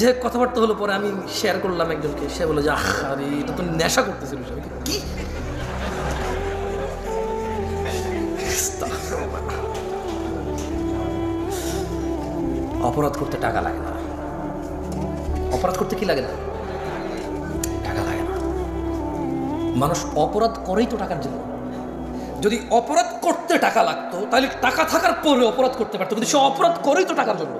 যে কথাবার্তা হলো। পরে আমি শেয়ার করলাম একজনকে, সে বলে যে আরে এটা তো নেশা করতেছিল। কি অপরাধ করতে টাকা লাগে না। অপরাধ করতে কি লাগে না? টাকা লাগে না। মানুষ অপরাধ করেই তো টাকার জন্য। যদি অপরাধ করতে টাকা লাগতো তাহলে টাকা থাকার পরে অপরাধ করতে পারতো, কিন্তু সে অপরাধ করেই তো টাকার জন্য।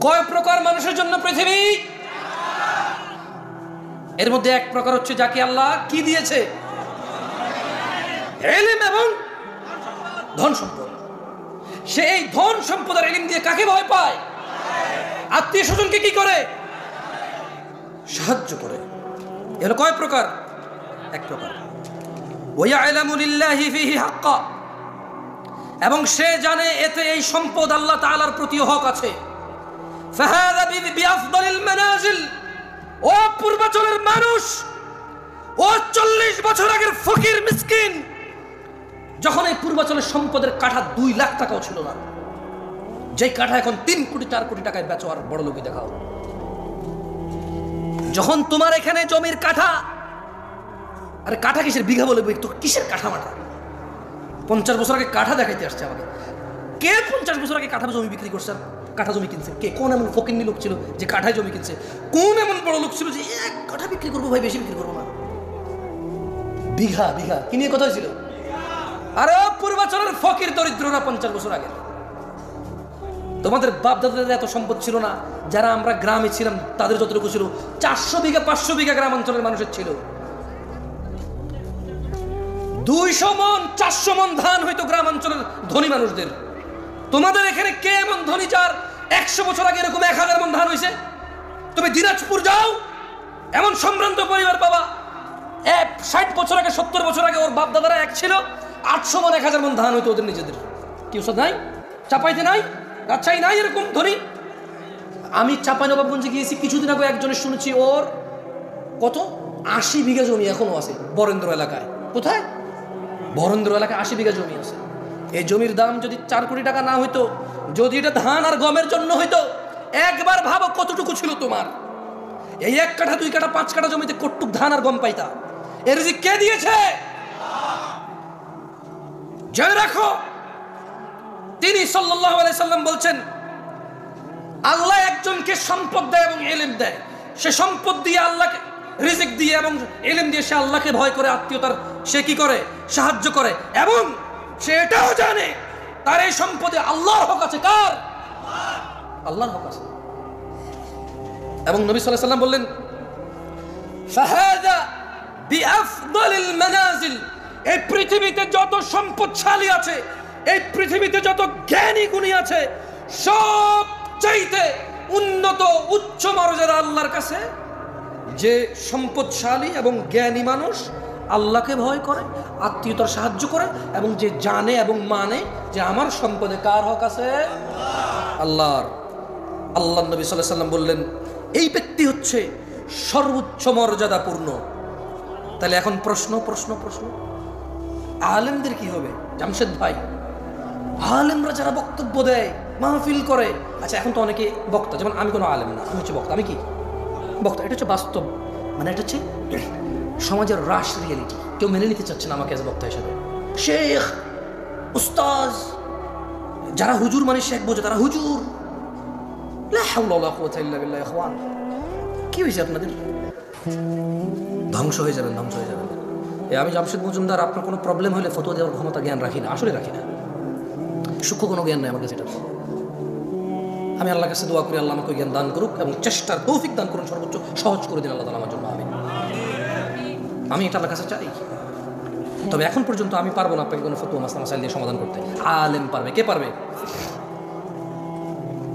কয় প্রকার মানুষের জন্য পৃথিবী? এর মধ্যে এক প্রকার হচ্ছে যাকে আল্লাহ কি দিয়েছে, ইলম এবং ধন সম্পদ। সে এই ধন সম্পদ আর ইলম দিয়ে কাকে ভয় পায়? আত্মীয় স্বজনকে কি করে? সাহায্য করে। এর কয় প্রকার? এক প্রকার। ওয়ায়ালামু লিল্লাহি ফিহি হাক্কা, এবং সে জানে এতে এই সম্পদ আল্লাহ তাআলার প্রতি হক আছে। ফাহাযা বিআফদালিল মানাজিল, ও পূর্বাঞ্চলের মানুষ, ও 40 বছর আগের ফকির মিসকিন, যখন এই পূর্বাঞ্চলের সম্পদের কাঠা 2 লাখ টাকাও ছিল না, যেই কাঠা এখন 3 কোটি 4 কোটি টাকায় বেচো আর বড় লোকই দেখাও। যখন তোমার এখানে জমির কাঠা, আরে কাঠা কিসের, বিঘা বলে তো কিসের কাঠা মাঠা, 50 বছর আগে কাঠা দেখাইতে আসছে আমাকে। কে 50 বছর আগে কাঠা জমি বিক্রি করছে, কাঠা জমি কিনছে? কে? কোন এমন ফকিন্নি লোক ছিল যে কাঠায় জমি কিনছে? কোন এমন বড় লোক ছিল যে এক কাঠা বিক্রি করবো ভাই, বেশি বিক্রি করবো না? বিঘা বিঘা কি নিয়ে কথা ছিল? আরে পূর্বাচলের ফকির দরিদ্ররা 50 বছর আগে। তোমাদের বাপ দাদাদের এত সম্পদ ছিল না, যারা আমরা গ্রামে ছিলাম তাদের যতটুকু ছিল 400 বিঘা 500 বিঘা গ্রাম অঞ্চলের মানুষের ছিল। 200 মন 400 মন ধান হয়তো গ্রাম অঞ্চলের ধনী মানুষদের। তোমাদের এখানে কে এমন ধনী যার 100 বছর আগে এরকম 1000 মন ধান হয়েছে? তুমি দিনাজপুর যাও, এমন সম্ভ্রান্ত পরিবার বাবা, 60 বছর আগে 70 বছর আগে ওর বাপ দাদারা এক ছিল, 800 মন 1000 মন ধান হইতো ওদের নিজেদের। কি ওসব নাই? চাপাইতে নাই, রাজশাহী নাই এরকম ধনী? আমি চাঁপাইনবাবগঞ্জে গিয়েছি কিছুদিন আগে, একজনের শুনেছি ওর কত 80 বিঘা জমি এখনো আছে বরেন্দ্র এলাকায়। কোথায়? বরেন্দ্র এলাকায় 80 বিঘা জমি আছে। এই জমির দাম যদি 4 কোটি টাকা না হইতো, যদি এটা ধান আর গমের জন্য হইতো, একবার ভাবো কতটুকু ছিল তোমার। এই 1 কাঠা 2 কাঠা 5 কাঠা জমিতে কতটুক ধান আর গম পাইতা? এর রিজিক কে দিয়েছে? জেনে রাখো, তিনি সাল্লাল্লাহু আলাইহি সাল্লাম বলছেন, আল্লাহ একজনকে সম্পদ দেয় এবং ইলম দেয়। সে সম্পদ দিয়ে আল্লাহকে রিজিক দিয়ে এবং ইলম দিয়ে সে আল্লাহকে ভয় করে, আত্মীয়তার সে কি করে? সাহায্য করে, এবং সে এটাও জানে তার এই সম্পদে আল্লাহর হক আছে। কার? আল্লাহর হক আছে। এবং নবী সাল্লাল্লাহু আলাইহি সাল্লাম বললেন, ফাহাদা বিআফদালিল মানাজিল, এই পৃথিবীতে যত সম্পদশালী আছে, এই পৃথিবীতে যত জ্ঞানী গুণী আছে, সব চাইতে উন্নত উচ্চ মর্যাদা আল্লাহর কাছে যে সম্পদশালী এবং জ্ঞানী মানুষ আল্লাহকে ভয় করে, আত্মীয়তার সাহায্য করে, এবং যে জানে এবং মানে যে আমার সম্পদে কার হক আছে? আল্লাহর। আল্লাহ নবী সাল্লাল্লাহু আলাইহি সাল্লাম বললেন, এই ব্যক্তি হচ্ছে সর্বোচ্চ মর্যাদাপূর্ণ। তাহলে এখন প্রশ্ন, আলেমদের কি হবে? জামশেদ ভাই, আলেমরা যারা বক্তব্য দেয়, মাহফিল করে, আচ্ছা এখন তো অনেকে বক্তা, যেমন আমি কোনো আলেম না, আমি হচ্ছে বক্তা। আমি কি বক্তা? এটা হচ্ছে বাস্তব, মানে এটা হচ্ছে সমাজের রাশ রিয়েলিটি। কেউ মেনে নিতে চাচ্ছে না আমাকে এজ বক্তা হিসেবে। শেখ, উস্তাজ, যারা হুজুর মানে শেখ বোঝে, তারা হুজুর। লা হাওলা ওয়ালা কুওয়াতা ইল্লা বিল্লাহ। ইখওয়ান, কি হয়েছে আপনাদের? ধ্বংস হয়ে যাবেন। আমি জামশেদ মজুমদার, আপনার কোনো প্রবলেম হলে ফতোয়া দেওয়ার ক্ষমতা জ্ঞান রাখি না, আসলে রাখি না। সূক্ষ্ম কোনো জ্ঞান নেই আমার কাছে। এটা আমি আল্লাহর কাছে দোয়া করি, আল্লাহ আমাকে জ্ঞান দান করুক এবং চেষ্টার তৌফিক দান করুন, সর্বোচ্চ সহজ করে দিন আল্লাহ তাআলা আমার জন্য। আমি এটা আল্লাহর কাছে চাই। তবে এখন পর্যন্ত আমি পারবো না আপনাকে কোনো ফতোয়া মাসলা মাসাইল দিয়ে সমাধান করতে। আলেম পারবে। কে পারবে?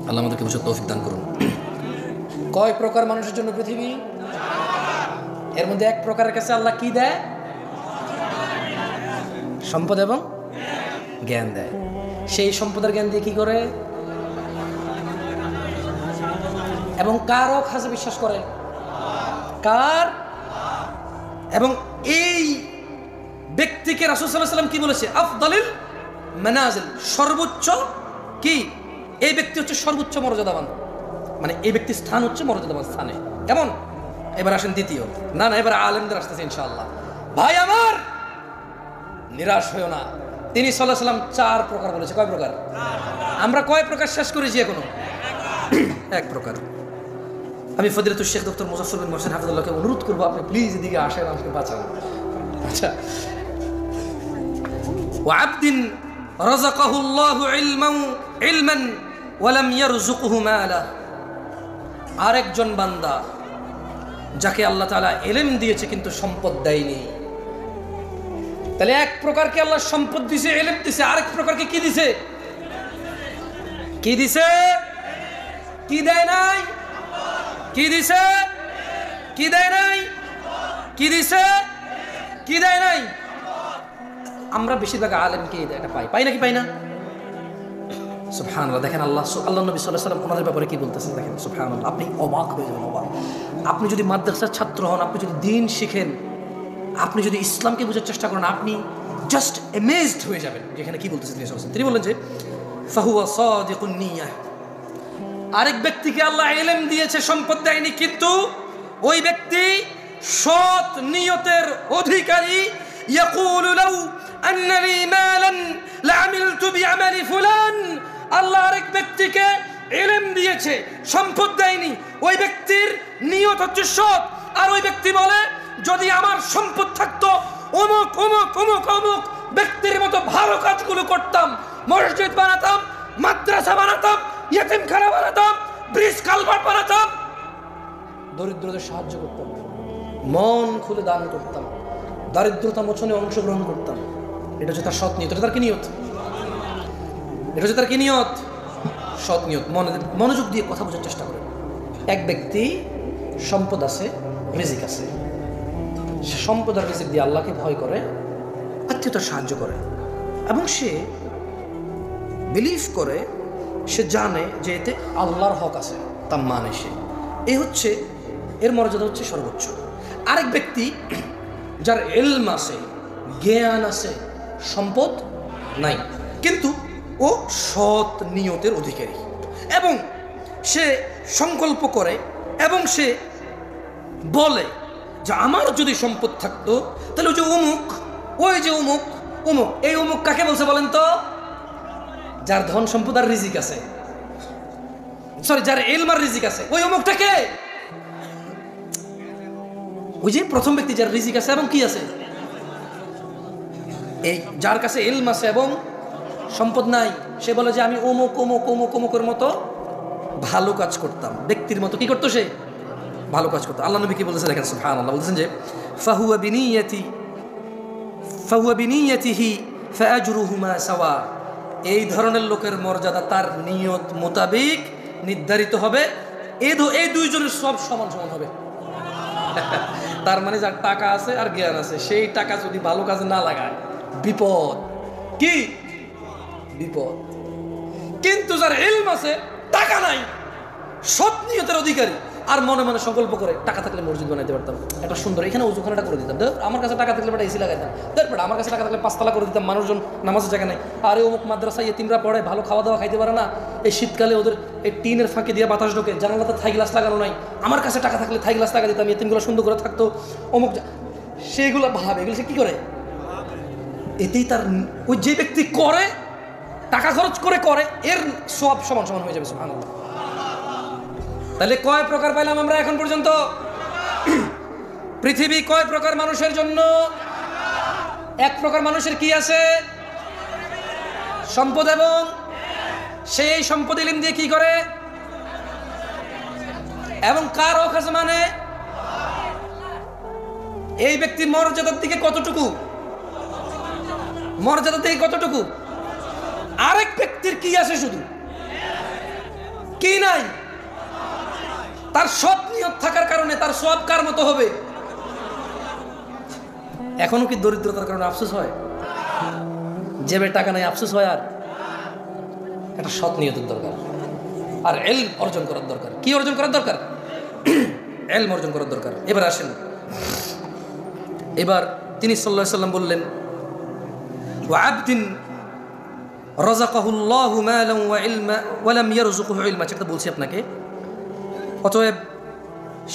আল্লাহ আমাদেরকে বুঝে তৌফিক দান করুন। কয় প্রকার মানুষের জন্য পৃথিবী? এর মধ্যে এক প্রকারের কাছে আল্লাহ কি দেয়? সম্পদ এবং জ্ঞান দেয়। সেই সম্পদের জ্ঞান দিয়ে কি করে? এবং কার হক আছে বিশ্বাস করে? কার? এবং এই ব্যক্তিকে রাসূল সাল্লাল্লাহু আলাইহি ওয়াসাল্লাম কি বলেছে? আফদালিল মানাজিল, সর্বোচ্চ কি? এই ব্যক্তি হচ্ছে সর্বোচ্চ মর্যাদাবান, মানে এই ব্যক্তির স্থান হচ্ছে মর্যাদাবান স্থানে। কেমন? এবার আসেন দ্বিতীয়। না এবার আলেমদের আসতেছে ইনশাআল্লাহ। ভাই আমার, নিরাশ হইও না। তিনি সাল্লাল্লাহু আলাইহি ওয়াসাল্লাম 4 প্রকার বলেছে। কয় প্রকার? আমরা কয় প্রকার শেষ করেছি এখনো? 1 প্রকার। আমি ফজিলাতুল শেখ ডক্টর মুজাফফর বিন মোহসিন হাফিজাহুল্লাহকে অনুরোধ করবো, আপনি প্লিজ এদিকে আসেন, আমাকে বাঁচান। আচ্ছা, ওয়া আবদিন রাযাকাহুল্লাহু ইলমান ওয়া লাম ইয়ারযুকহু মালা, আরেকজন বান্দা যাকে আল্লাহ তাআলা ইলম দিয়েছে কিন্তু সম্পদ দেয়নি। তাহলে এক প্রকারকে আল্লাহ সম্পদ দিছে, ইলম দিছে, আরেক প্রকারকে কি দিছে? কি দিছে? কি দেয় নাই? কি দিছে? কি দেয় নাই? কি দিছে? কি দেয় নাই? আমরা বেশিরভাগ আলেমকে এটা পাই নাকি পাই না? সুবহানাল্লাহ। দেখেন আল্লাহ নবী সাল্লাল্লাহু আলাইহি ওয়াসাল্লাম ওনাদের ব্যাপারে কি বলতেছেন দেখেন, সুবহানাল্লাহ। আপনি অবাক হয়ে যাবেন, অবাক। আপনি যদি মাদ্রাসার ছাত্র হন, আপনি যদি দ্বীন শিখেন, আপনি যদি ইসলামকে বোঝার চেষ্টা করেন, আপনি জাস্ট অ্যামেজড হয়ে যাবেন যেখানে কি বলতেছেন তিনি বললেন যে ফাহুয়া সাদিকুন নিয়াহ। আরেক ব্যক্তিকে আল্লাহ ইলম দিয়েছে, সম্পদ দেয়নি, কিন্তু ওই ব্যক্তি সৎ নিয়তের অধিকারী। ইয়াকুলু লাউ আন্না লি মালান লাআমিলতু বিআমালি ফুলান। আল্লাহ আরেক ব্যক্তিকে ইলম দিয়েছে, সম্পদ দেয়নি, ওই ব্যক্তির নিয়ত হচ্ছে সৎ। আর ওই ব্যক্তি বলে যদি আমার সম্পদ থাকতো অমুক অমুক অমুক অমুক ব্যক্তির মতো ভালো কাজগুলো করতাম, মসজিদ বানাতাম, মাদ্রাসা বানাতাম, ইয়েতিমখানা বানাতাম, ব্রিজ কালভার্ট বানাতাম, দরিদ্রদের সাহায্য করতাম, মন খুলে দান করতাম, দারিদ্রতা মোচনে অংশগ্রহণ করতাম। এটা হচ্ছে তার সৎ নিয়ত। এটা তার কি নিয়ত? এটা হচ্ছে তার কি নিয়ত? সৎ নিয়ত। মনোযোগ দিয়ে কথা বোঝার চেষ্টা করেন। এক ব্যক্তি সম্পদ আছে, রিজিক আছে, সে সম্পদ আর রিজিক দিয়ে আল্লাহকে ভয় করে, আত্মীয়তার সাহায্য করে, এবং সে বিলিভ করে, সে জানে যে এতে আল্লাহর হক আছে, তা মানে সে। এই হচ্ছে এর মর্যাদা হচ্ছে সর্বোচ্চ। আরেক ব্যক্তি যার ইলম আছে, জ্ঞান আছে, সম্পদ নাই, কিন্তু ও সৎ নিয়তের অধিকারী, এবং সে সংকল্প করে এবং সে বলে যে আমার যদি সম্পদ থাকতো তাহলে ওই যে অমুক, ওই যে অমুক অমুক, এই অমুক কাকে বলছে বলেন তো? যার ধন সম্পদ আর রিজিক আছে, সরি, যার ইলম আর রিজিক আছে, ওই অমুকটাকে ওই যে প্রথম ব্যক্তি যার রিজিক আছে এবং কি আছে, এই যার কাছে ইলম আছে এবং সম্পদ নাই, সে বলে যে আমি অমুক অমুক অমুক অমুকের মতো ভালো কাজ করতাম। ব্যক্তির মতো কি করতো? সে ভালো কাজ করতো। আল্লাহ নবী কি বলতেছেন দেখেন, সুবহানাল্লাহ, বলতেছেন যে ফাহুয়া বিনিয়াতিহি ফাআজরুহুমা সাওয়া। এই ধরনের লোকের মর্যাদা তার নিয়ত মোতাবেক নির্ধারিত হবে। এই দুইজনের সব সমান সমান হবে। তার মানে যার টাকা আছে আর জ্ঞান আছে, সেই টাকা যদি ভালো কাজে না লাগায় বিপদ। কি বিপদ? কিন্তু যার ইলম আছে, টাকা নাই, সৎ নিয়তের অধিকারী, আর মনে মনে সংকল্প করে টাকা থাকলে মসজিদ বানাইতে পারতাম, একটা সুন্দর এখানে উজুখানাটা করে দিতাম, আমার কাছে টাকা থাকলে একটা এসি লাগাইতাম, তারপর আমার কাছে টাকা থাকলে 5 তলা করে দিতাম, মানুষজন নামাজের জায়গা নেই, আর অমুক মাদ্রাসায় এতিমরা পড়ে, ভালো খাওয়া দাওয়া খাইতে পারে না, এই শীতকালে ওদের এই টিনের ফাঁকে দিয়ে বাতাস ঢোকে, জানালাতে থাই গ্লাস লাগানো নাই, আমার কাছে টাকা থাকলে থাই গ্লাস লাগা দিতাম, এতিমগুলো সুন্দর করে থাকতো, অমুক, সেইগুলো ভাবে, এগুলো সে কী করে? এতেই তার ওই যে ব্যক্তি করে, টাকা খরচ করে, এর সব সমান সমান হয়ে যাবে। সুবহানাল্লাহ। তাহলে কয় প্রকার পাইলাম আমরা এখন পর্যন্ত? পৃথিবী কয় প্রকার মানুষের জন্য? এক প্রকার মানুষের কি আছে? সম্পদ, এবং সেই সম্পদ ইলম দিয়ে কি করে, এবং কার হক আছে, মানে এই ব্যক্তির মর্যাদার দিকে কতটুকু, মর্যাদা থেকে কতটুকু। আরেক ব্যক্তির কি আছে, শুধু কি নাই, তার সৎ নিয়ত থাকার কারণে তার সওয়াব কার মতো হবে? এখনো কি দরিদ্রতার কারণে আফসোস হয়? জেবে টাকা নাই আফসোস হয়? আর একটা সৎ নিয়তের দরকার, আর ইলম অর্জন করার দরকার। কি অর্জন করার দরকার? ইলম অর্জন করার দরকার। এবার আসেন, এবার তিনি সাল্লাল্লাহু আলাইহি ওয়াসাল্লাম বললেন ওয়া আবদিন রাযাকাহুল্লাহু মালান ওয়া ইলমা ওয়া লাম ইয়ারযুকহু ইলমা। সেটা বলছি আপনাকে। অতএব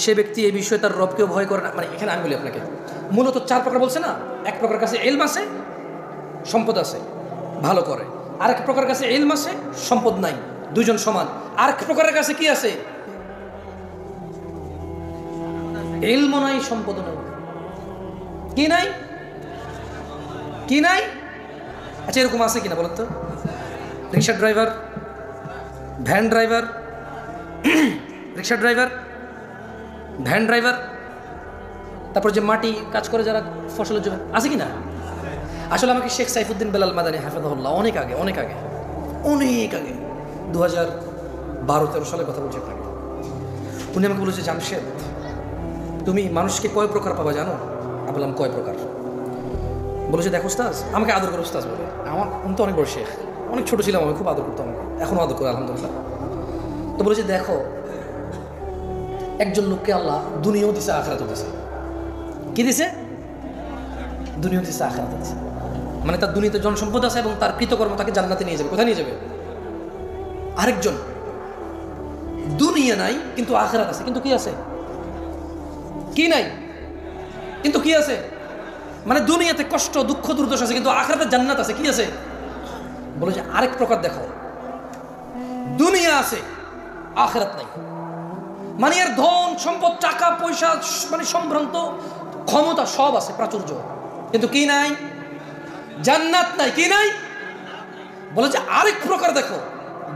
সে ব্যক্তি এই বিষয়ে তার রবকেও ভয় করে না। মানে এখানে আমি বলি আপনাকে, মূলত 4 প্রকার বলছে না। এক প্রকার কাছে ইলম আছে, সম্পদ আছে, ভালো করে। আরেক প্রকার কাছে ইলম আছে, সম্পদ নাই, দুইজন সমান। আরেক প্রকারের কাছে কি আছে? ইলম নাই, সম্পদ নাই। কি নাই? কি নাই? আচ্ছা, এরকম আছে কিনা বলেন তো? রিক্সা ড্রাইভার, ভ্যান ড্রাইভার, রিক্সা ড্রাইভার, ভ্যান ড্রাইভার, তারপর যে মাটি কাজ করে যারা ফসলের জন্য, আছে কি না? আসলে আমাকে শেখ সাইফুদ্দিন বেলাল মাদানী হাফেজাহুল্লাহ অনেক আগে 2012-13 সালের কথা বলছি আপনাকে, উনি আমাকে বলেছে, জামশেদ তুমি মানুষকে কয় প্রকার পাবা জানো? আমি বললাম কয় প্রকার? বলেছে দেখো উস্তাজ, আমাকে আদর করে উস্তাজ বলে, আমি তো অনেক বড় শেখ, অনেক ছোটো ছিলাম, আমি খুব আদর করতাম, আমাকে এখনও আদর করে আলহামদুলিল্লাহ। তো বলেছে দেখো, একজন লোককে আল্লাহ দুনিয়াও দিছে আখিরাতও দিছে। কি দিছে? দুনিয়াও দিছে আখিরাতও দিছে। মানে তার দুনিয়াতে জনসম্পদ আছে এবং তার কৃতকর্ম তাকে জান্নাতে নিয়ে যাবে। কোথায় নিয়ে যাবে? আরেকজন দুনিয়া নাই কিন্তু আখিরাত আছে, কিন্তু কি আছে? কি নাই কিন্তু কি আছে? মানে দুনিয়াতে কষ্ট দুঃখ দুর্দশা আছে কিন্তু আখিরাতে জান্নাত আছে। কি আছে? বলে যে আরেক প্রকার দেখো, দুনিয়া আছে আখিরাত নাই, মানে এর ধন সম্পদ টাকা পয়সা মানে সম্ভ্রান্ত ক্ষমতা সব আছে প্রাচুর্য, কিন্তু কি নাই? জান্নাত নাই। কি নাই? বলে যে আরেক প্রকার দেখো,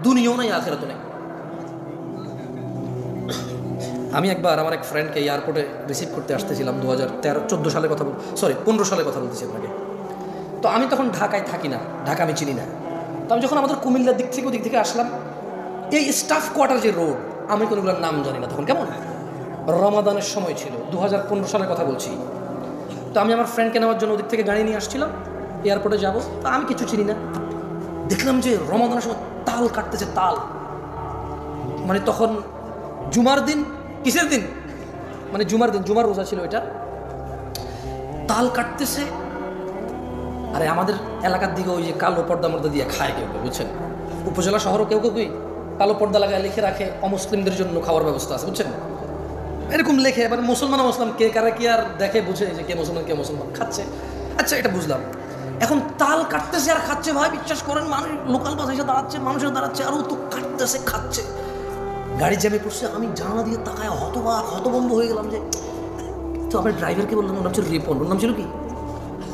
দুনিয়াও নাই আখিরাতও নাই। আমি একবার আমার এক ফ্রেন্ডকে এয়ারপোর্টে রিসিভ করতে আসতেছিলাম 2013-14 সালের কথা 15 সালের কথা বলতেছি আপনাকে। তো আমি তখন ঢাকায় থাকি না, ঢাকা আমি চিনি না। তো আমি যখন আমাদের কুমিল্লার দিক থেকে আসলাম, এই স্টাফ কোয়ার্টার যে রোড, আমি কোনোগুলোর নাম জানি না তখন, কেমন রমাদানের সময় ছিল, 2015 সালের কথা বলছি। তো আমি আমার ফ্রেন্ডকে নেওয়ার জন্য ওদিক থেকে গাড়ি নিয়ে আসছিলাম, এয়ারপোর্টে যাব। তো আমি কিছু চিনি না, দেখলাম যে রমাদানের সময় তাল কাটতেছে, তাল মানে তখন জুমার দিন, কিসের দিন? মানে জুমার দিন, জুমার রোজা ছিল এটা, তাল কাটতেছে। আরে আমাদের এলাকার দিকে ওই যে কালো পর্দা মর্দা দিয়ে খায় কেউ, বুঝছেন? উপজেলা শহরও কেউ কালো পর্দা লাগায় লিখে রাখে অমুসলিমদের জন্য খাওয়ার ব্যবস্থা আছে, বুঝছেন? এরকম লেখে। এবার মুসলমান কে কারা কি আর দেখে বুঝে যে কে মুসলমান খাচ্ছে। আচ্ছা, এটা বুঝলাম। এখন তাল কাটতেছে আর খাচ্ছে, ভাই বিশ্বাস করেন, মানুষ লোকাল বাস এসে দাঁড়াচ্ছে, মানুষের দাঁড়াচ্ছে, আর ও তো কাটতেছে খাচ্ছে। গাড়ি জ্যামে পড়ছে, আমি জানলা দিয়ে তাকায় হতভম্ব হয়ে গেলাম। যে তো আমার ড্রাইভারকে বললাম, ওর নাম ছিল রিপন। ওর নাম ছিল কি?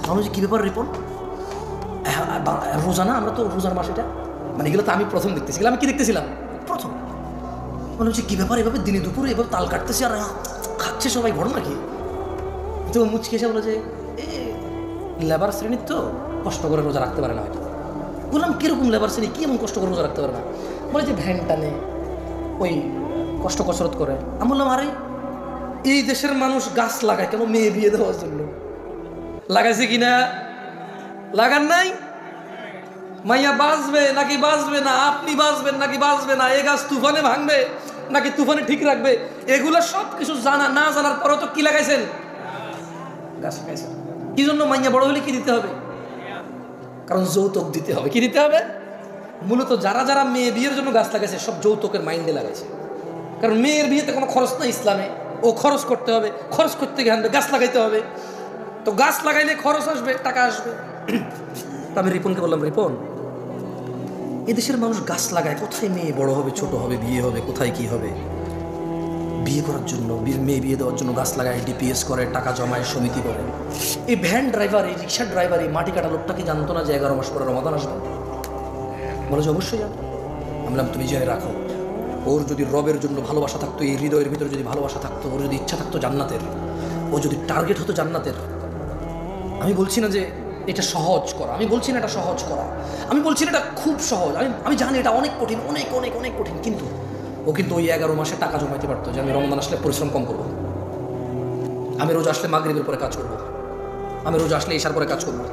মানুষ কী ব্যাপার রিপন? রোজা না, আমরা তো রোজার মাস এটা, মানে এগুলো তো আমি প্রথম দেখতেছিলাম। আমি কি দেখতেছিলাম প্রথম? মনে হচ্ছে কী ব্যাপার, এভাবে দিনে দুপুরে এভাবে তাল কাটতেছে আর খাচ্ছে সবাই, ঘর নাকি? তো মুচকে এসে বলে যে লেবার শ্রেণীর তো কষ্ট করে রোজা রাখতে পারে না হয়তো। বললাম কীরকম লেবার শ্রেণী, কী এমন কষ্ট করে রোজা রাখতে পারে না? বলে যে ভ্যান টানে, ওই কষ্ট কসরত করে। আমি বললাম আরে এই দেশের মানুষ গাছ লাগায় কেন? মেয়ে বিয়ে দেওয়ার জন্য। লাগাইছে কিনা? লাগান নাই? মাইয়া বাঁচবে নাকি বাঁচবে না, আপনি বাঁচবেন নাকি বাঁচবে না, এ গাছ তুফানে ভাঙবে নাকি তুফানে ঠিক রাখবে, এগুলো সব কিছু জানা না জানার পরেও তো কি লাগাইছেন? গাছ লাগাইছেন। কি জন্য? মাইয়া বড় হলে কি দিতে হবে? কারণ যৌতুক দিতে হবে। কি দিতে হবে? মূলত যারা মেয়ে বিয়ের জন্য গাছ লাগাইছে সব যৌতুকের মাইন্ডে লাগাইছে। কারণ মেয়ের বিয়েতে কোনো খরচ নাই ইসলামে, ও খরচ করতে হবে, খরচ করতে গিয়ে গাছ লাগাইতে হবে। তো গাছ লাগাইলে খরচ আসবে, টাকা আসবে। তো আমি রিপনকে বললাম, রিপন এদেশের মানুষ গাছ লাগায়, কোথায় মেয়ে বড় হবে, ছোট হবে, বিয়ে হবে, কোথায় কি হবে? বিয়ে করার জন্য, মেয়ে বিয়ে দেওয়ার জন্য গাছ লাগায়, ডিপিএস করে, টাকা জমায়, সমিতি করে। এই ভ্যান ড্রাইভার, এই রিক্সার ড্রাইভার, এই মাটি কাটা লোকটা কি জানতো না যে 11 মাস পরে রমাদান আসবে? বলে যে অবশ্যই জানো। আমি বললাম তুমি জেনে রাখো, ওর যদি রবের জন্য ভালোবাসা থাকতো, এই হৃদয়ের ভিতরে যদি ভালোবাসা থাকতো, ওর যদি ইচ্ছা থাকতো জান্নাতের, ও যদি টার্গেট হতো জান্নাতের, আমি বলছি না যে এটা সহজ করা, আমি বলছি না এটা সহজ করা, আমি বলছি না এটা খুব সহজ, আমি জানি এটা অনেক কঠিন, অনেক অনেক অনেক কঠিন, কিন্তু ও কিন্তু ওই 11 মাসে টাকা জমাইতে পারতো যে আমি রমজান আসলে পরিশ্রম কম করবো, আমি রোজা আসলে মাগরিবের পরে কাজ করবো, আমি রোজা আসলে ইশার পরে কাজ করবো,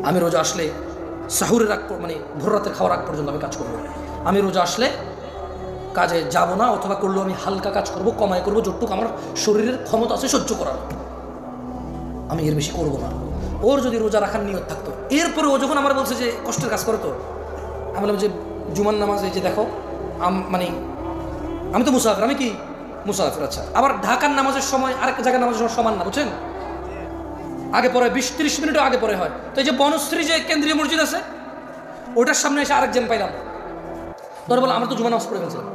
আমি রোজা আসলে সাহুরের আগ মানে ভোর রাতের খাওয়ার আগ পর্যন্ত আমি কাজ করবো, আমি রোজা আসলে কাজে যাব না, অথবা করলেও আমি হালকা কাজ করবো, কমায় করবো, যতটুকু আমার শরীরের ক্ষমতা আছে সহ্য করার, আমি এর বেশি করবো না। ওর যদি রোজা রাখার নিয়ত থাকতো, এরপরে ও যখন আমার বলছে যে কষ্টের কাজ করে, তো আমি বললাম যে জুমার নামাজ, এই যে দেখো মানে আমি তো মুসাফির, আমি কি মুসাফির, আচ্ছা আবার ঢাকার নামাজের সময় আরেক জায়গায় নামাজের সময় সমান না, বুঝছেন? আগে পরে 20-30 মিনিটও আগে পরে হয়। তো এই যে বনশ্রী যে কেন্দ্রীয় মসজিদ আছে, ওটার সামনে এসে আরেক জ্যাম পাইলাম। তোরা বললাম আমরা তো জুমার নামাজ পড়ে ফেলছিলাম।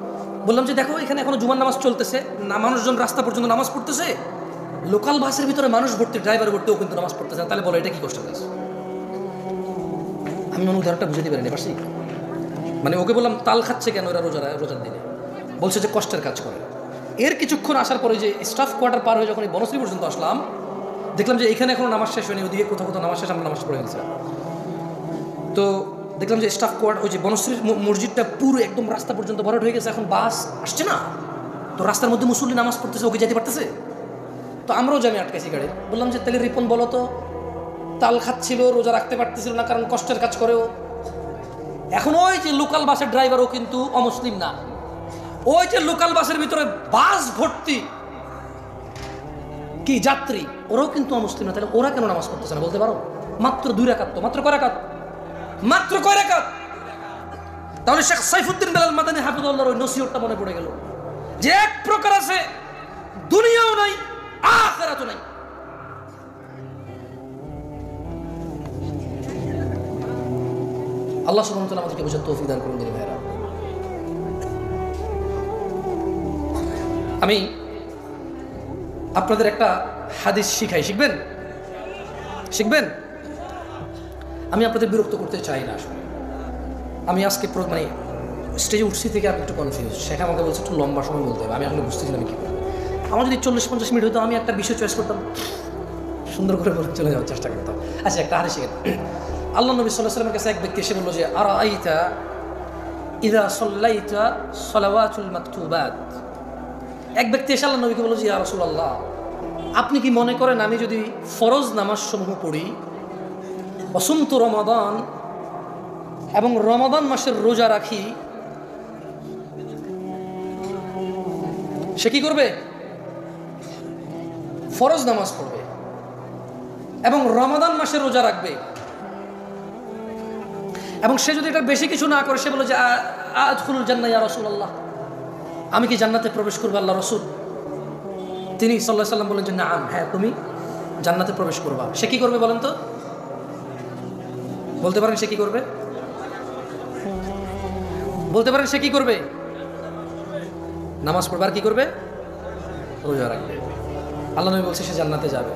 বললাম যে দেখো এখানে এখনো জুমার নামাজ চলতেছে না, মানুষজন রাস্তা পর্যন্ত নামাজ পড়তেছে, লোকাল বাসের ভিতরে মানুষ ভর্তি, ড্রাইভার ভর্তি, ও কিন্তু নামাজ পড়তেছে না, তাহলে বলো এটা কি কষ্টের কাজ? আমি মনে উদাহরণটা বুঝতে পারিনি পারছি। মানে ওকে বললাম তাল খাচ্ছে কেন এরা রোজার দিনে? বলছে যে কষ্টের কাজ করে। এর কিছুক্ষণ আসার পরে যে স্টাফ কোয়ার্টার পার হয়ে যখন এই বনশ্রী পর্যন্ত আসলাম, দেখলাম যে এখানে এখনো নামাজ শেষ হয়নি, ওদিকে কোথাও কোথাও নামাজ শেষ, আমরা নামাজ পড়ে গেছিলাম। তো দেখলাম যে স্টাফ কোয়ার্টার, ওই যে বনশ্রীর মসজিদটা পুরো একদম রাস্তা পর্যন্ত ভরাট হয়ে গেছে, এখন বাস আসছে না, তো রাস্তার মধ্যে মুসল্লি নামাজ পড়তেছে, ওকে যেতে পারতেছে। তো আমরাও যে আমি আটকাইছি গাড়ি, বললাম যে তাহলে রিপন বলো তো, তাল খাচ্ছিল, রোজা রাখতে পারতেছিল না, কারণ কষ্টের কাজ করেও। এখন ওই যে লোকাল বাসের ড্রাইভার, ও কিন্তু অমুসলিম না, ওই যে লোকাল বাসের ভিতরে বাস ভর্তি কি যাত্রী, ওরাও কিন্তু অমুসলিম না, তাহলে ওরা কেন নামাজ পড়তেছে না বলতে পারো? মাত্র 2 রাকাত, তো মাত্র কয় রাকাত? মাত্র কয় রাকাত? তাহলে শেখ সাইফুদ্দিন বেলাল মাদানী হাফিজুল্লাহর ওই নসিহতটা মনে পড়ে গেল যে এক প্রকার আছে, দুনিয়াও নাই আখিরাতও নাই। আল্লাহ সুবহানাহু ওয়া তাআলা আমাদেরকে বোঝার তৌফিক দান করুন। ভাইরা, আমি আপনাদের একটা হাদিস শিখাই, শিখবেন? শিখবেন? আমি আপনাদের বিরক্ত করতে চাই না আসলে। আমি আজকে মানে স্টেজে উঠছি থেকে আমি একটু কনফিউজ। শেখ আমাকে বলছে একটু লম্বা সময় বলতে হবে, আমি আসলে বুঝতেছিলাম কী করবো। আমার যদি 40-50 মিনিট হতো, আমি একটা বিষয় চয়েস করতাম, সুন্দর করে বলে চলে যাওয়ার চেষ্টা করতাম। আচ্ছা, একটা হাদিস শিখেন। আল্লাহ নবী সাল্লাল্লাহু আলাইহি ওয়াসাল্লামের কাছে এক ব্যক্তি এসে বলল যে, আরাআইতা ইযা সাল্লাইতা সালাওয়াতুল মাকতুবাত। এক ব্যক্তি এসে আল্লাহ নবীকে বলল যে, ইয়া রাসূলুল্লাহ, আপনি কি মনে করেন আমি যদি ফরজ নামাজ সমূহ পড়ি, ওয়াসুমতু রমাদান, এবং রমাদান মাসের রোজা রাখি, সে কি করবে? ফরজ নামাজ পড়বে এবং রমাদান মাসের রোজা রাখবে, এবং সে যদি এটা বেশি কিছু না করে, সে বলে যে আদখুলুল জান্নাহ ইয়া রাসূলুল্লাহ, আমি কি জান্নাতে প্রবেশ করবো আল্লাহ রাসূল? তিনি সাল্লাল্লাহু আলাইহি ওয়াসাল্লাম বলেন যে নাম, হ্যাঁ তুমি জান্নাতে প্রবেশ করবা। সে কি করবে বলেন তো? বলতে পারেন সে কি করবে? বলতে পারেন সে কি করবে? নামাজ পড়বে, আর কি করবে? রোজা রাখবে। আল্লাহ নবী বলছে সে জান্নাতে যাবে।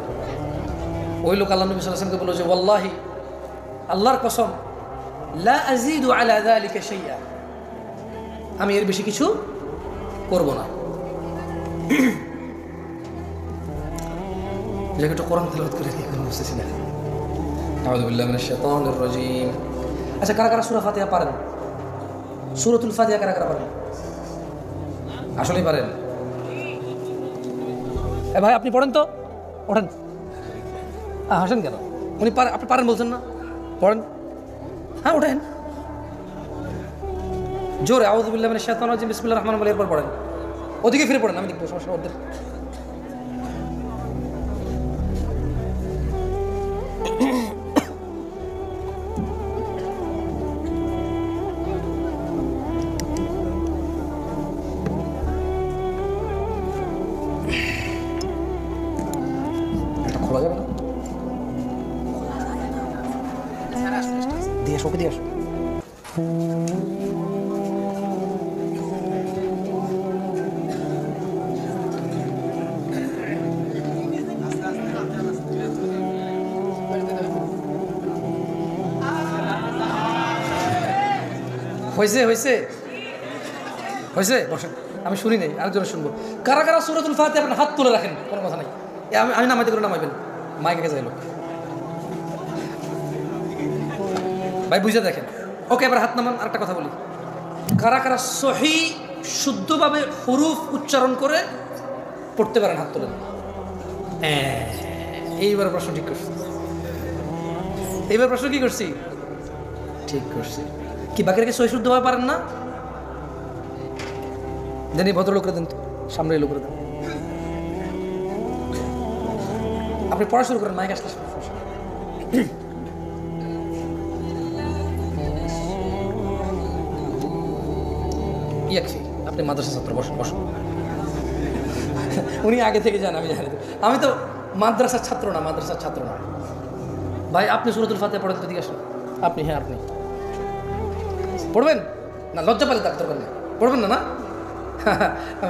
ওই লোক আল্লাহ নবী সাল্লাল্লাহু আলাইহি ওয়াসাল্লামকে বলল যে, ওয়াল্লাহি, আল্লাহর কসম, লা আযীদু আলা যালিকা শাইআ, আমি এর বেশি কিছু করব না। যাকে একটু কোরআন তেলাওয়াত করে কি কোনো বুঝতেছি না। আউযু বিল্লাহি মিনাশ শাইতানির রাজীম। আচ্ছা, কারা কারা সূরা ফাতিহা পারেন? সূরাতুল ফাতিহা কারা কারা পারেন? আসলেই পারেন? এ ভাই, আপনি পড়েন তো, ওঠেন। হাসেন কেন? উনি আপনি পারেন বলছেন না, পড়েন। হ্যাঁ, ওঠেন জোরে। আউযু বিল্লাহি মিনাশ শাইতানির রাজীম, বিসমিল্লাহির রহমানির রহিম, এরপর পড়েন। ওদিকে ফিরে পড়েন, আমি দেখবো, সমস্যা ওদের। খোলা যাবে না, দিয়ে আসো, ওকে দিয়ে আসো। হয়েছে হয়েছে হয়েছে, বসেন, আমি শুনি নাই, আরেকজন শুনবো। কারা কারা সূরাতুল ফাতিহা আপনার হাত তুলে রাখেন, কোনো কথা নাই। আমি নামাইতে করে নামাইবেন, মাইকে যাইল ভাই, বুঝে দেখেন। ওকে, এবার হাত নামান। আরেকটা কথা বলি, কারা কারা সহি শুদ্ধভাবে হুরুফ উচ্চারণ করে পড়তে পারেন, হাত তোলেন। এইবার প্রশ্ন ঠিক করছি, এইবার প্রশ্ন কি করছি? ঠিক করছি। কি বাকিরা কি সহি শুদ্ধভাবে পারেন না? জানি, ভদ্রলোকরা দেন তো, সামনে লোকরা দেন। আপনি পড়া শুরু করেন, মাইক আসলে। আপনি মাদ্রাসা ছাত্র, বসুন বসুন। উনি আগে থেকে যান, আমি জানি। আমি তো মাদ্রাসার ছাত্র না, মাদ্রাসার ছাত্র না ভাই। আপনি সূরাতুল ফাতিহা পড়েন তো, দিকে আসুন। আপনি, হ্যাঁ আপনি পড়বেন না? লজ্জা পেলে ডাক্তার বললে পড়বেন না? না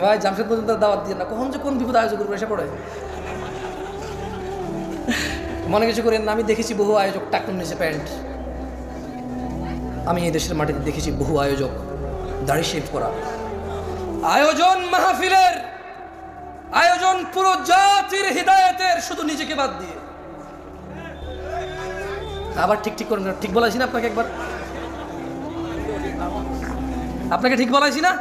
ভাই, জামশেদ পর্যন্ত দাওয়াত দিয়ে না, কখন যে কোন বিপদ আয়োজক করবে এসে পড়ে। মনে কিছু করেন না, আমি দেখেছি বহু আয়োজক টাকুন নিচে প্যান্ট। আমি এই দেশের মাটিতে দেখেছি বহু আয়োজক দাড়ি শেভ করা। আয়োজন মাহফিলের আয়োজন পুরো জাতির হিদায়াতের, শুধু নিজেকে বাদ দিয়ে। আবার ঠিক ঠিক করেন, ঠিক বলাইছি না আপনাকে? একবার আপনাকে ঠিক বলাইছি না?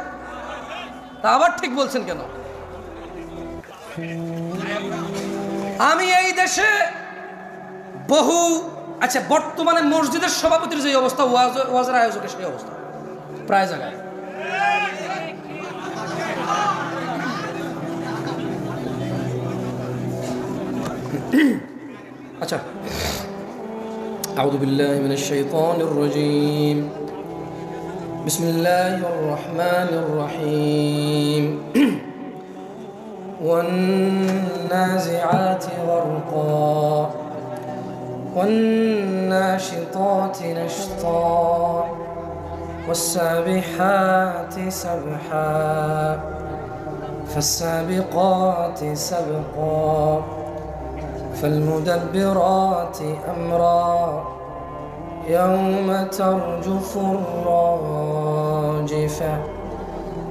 তা আবার ঠিক বলছেন কেন? আমি এই দেশে বহু, আচ্ছা বর্তমানে মসজিদের সভাপতির যে অবস্থা, ওয়াজের আয়োজকের সেই অবস্থা প্রায় জায়গায়। আচ্ছা, আউযু বিল্লাহি মিনাশ শাইতানির রাজীম, বিসমিল্লাহির রহমানির রহিম। والنازعات غرقا والناشطات نشطا والسابحات سبحا فالسابقات سبقا فالمدبرات أمرا يوم ترجف الراجفة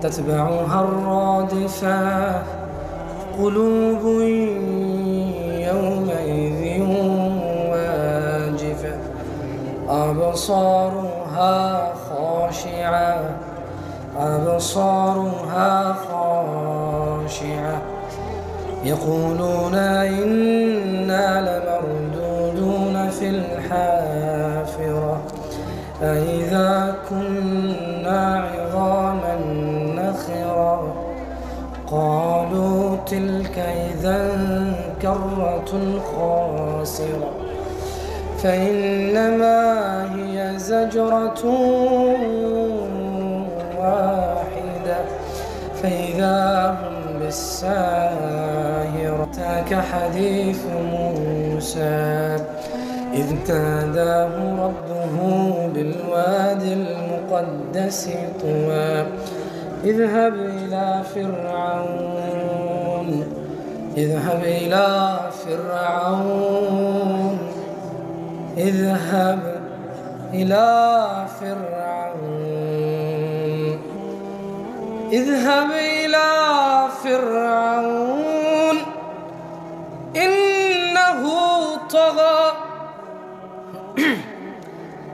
تتبعها الرادفة قلوب يومئذ واجفة أبصارها خاشعة أبصارها خاشعة يقولون إنا لمردودون في الحافرة أإذا كنا عظاما نخرة قالوا تلك إذا كرة خاسرة فإنما هي زجرة واحدة فإذا هم بالساهرة أتاك حديث موسى إذ ناداه ربه بالوادي المقدس طوى اذهب إلى فرعون اذهب إلى فرعون اذهب إلى فرعون اذهب إلى فرعون إنه طغى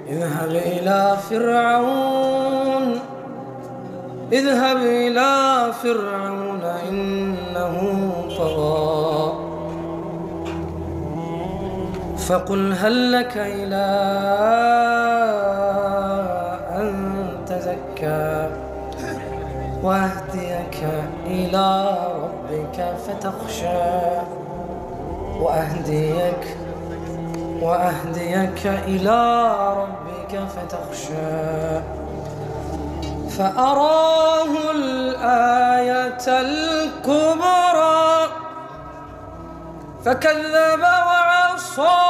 اذهب إلى فرعون اذهب إلى فرعون إنه طغى فقل هل لك إلى أن تزكى وأهديك إلى ربك فتخشى وأهديك إلى ربك فتخشى فأراه الآية الكبرى فكذب وعصى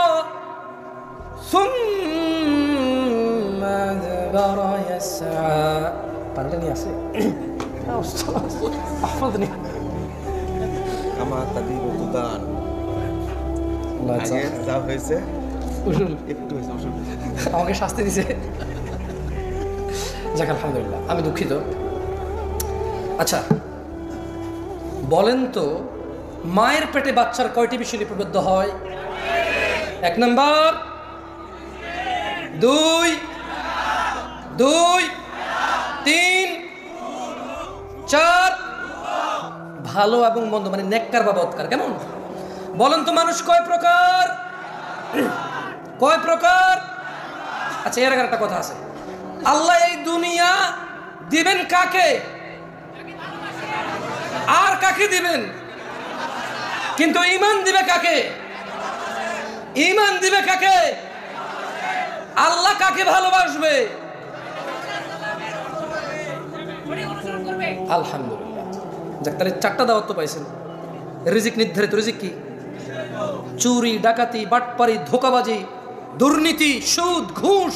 ثم أدبر يسعى قال يا سيدي يا أستاذ احفظني كما تدين تدان الله يجزاك যা হয়েছে উসুল একটু হয়েছে উসুল আমাকে শাস্তি দিয়েছে। যাক আলহামদুলিল্লাহ, আমি দুঃখিত। আচ্ছা বলেন তো, মায়ের পেটে বাচ্চার কয়টি বিষয় লিপিবদ্ধ হয়? 1 নাম্বার, 2, 3, 4। ভালো এবং মন্দ মানে নেককার বা বদকার। কেমন বলেন তো, মানুষ কয় প্রকার? কয় প্রকার? আচ্ছা এর আগে একটা কথা আছে, আল্লাহ এই দুনিয়া দিবেন কাকে আর কাকে দিবেন, কিন্তু ঈমান দিবে কাকে? ঈমান দিবে কাকে? আল্লাহ কাকে ভালোবাসবে? আলহামদুলিল্লাহ। যাক, তাহলে 4টা দাওয়াত তো পাইছেন। রিজিক নির্ধারিত। রিজিক কি? চুরি, ডাকাতি, বাটপারি, ধোঁকাবাজি, দুর্নীতি, সুদ, ঘুষ,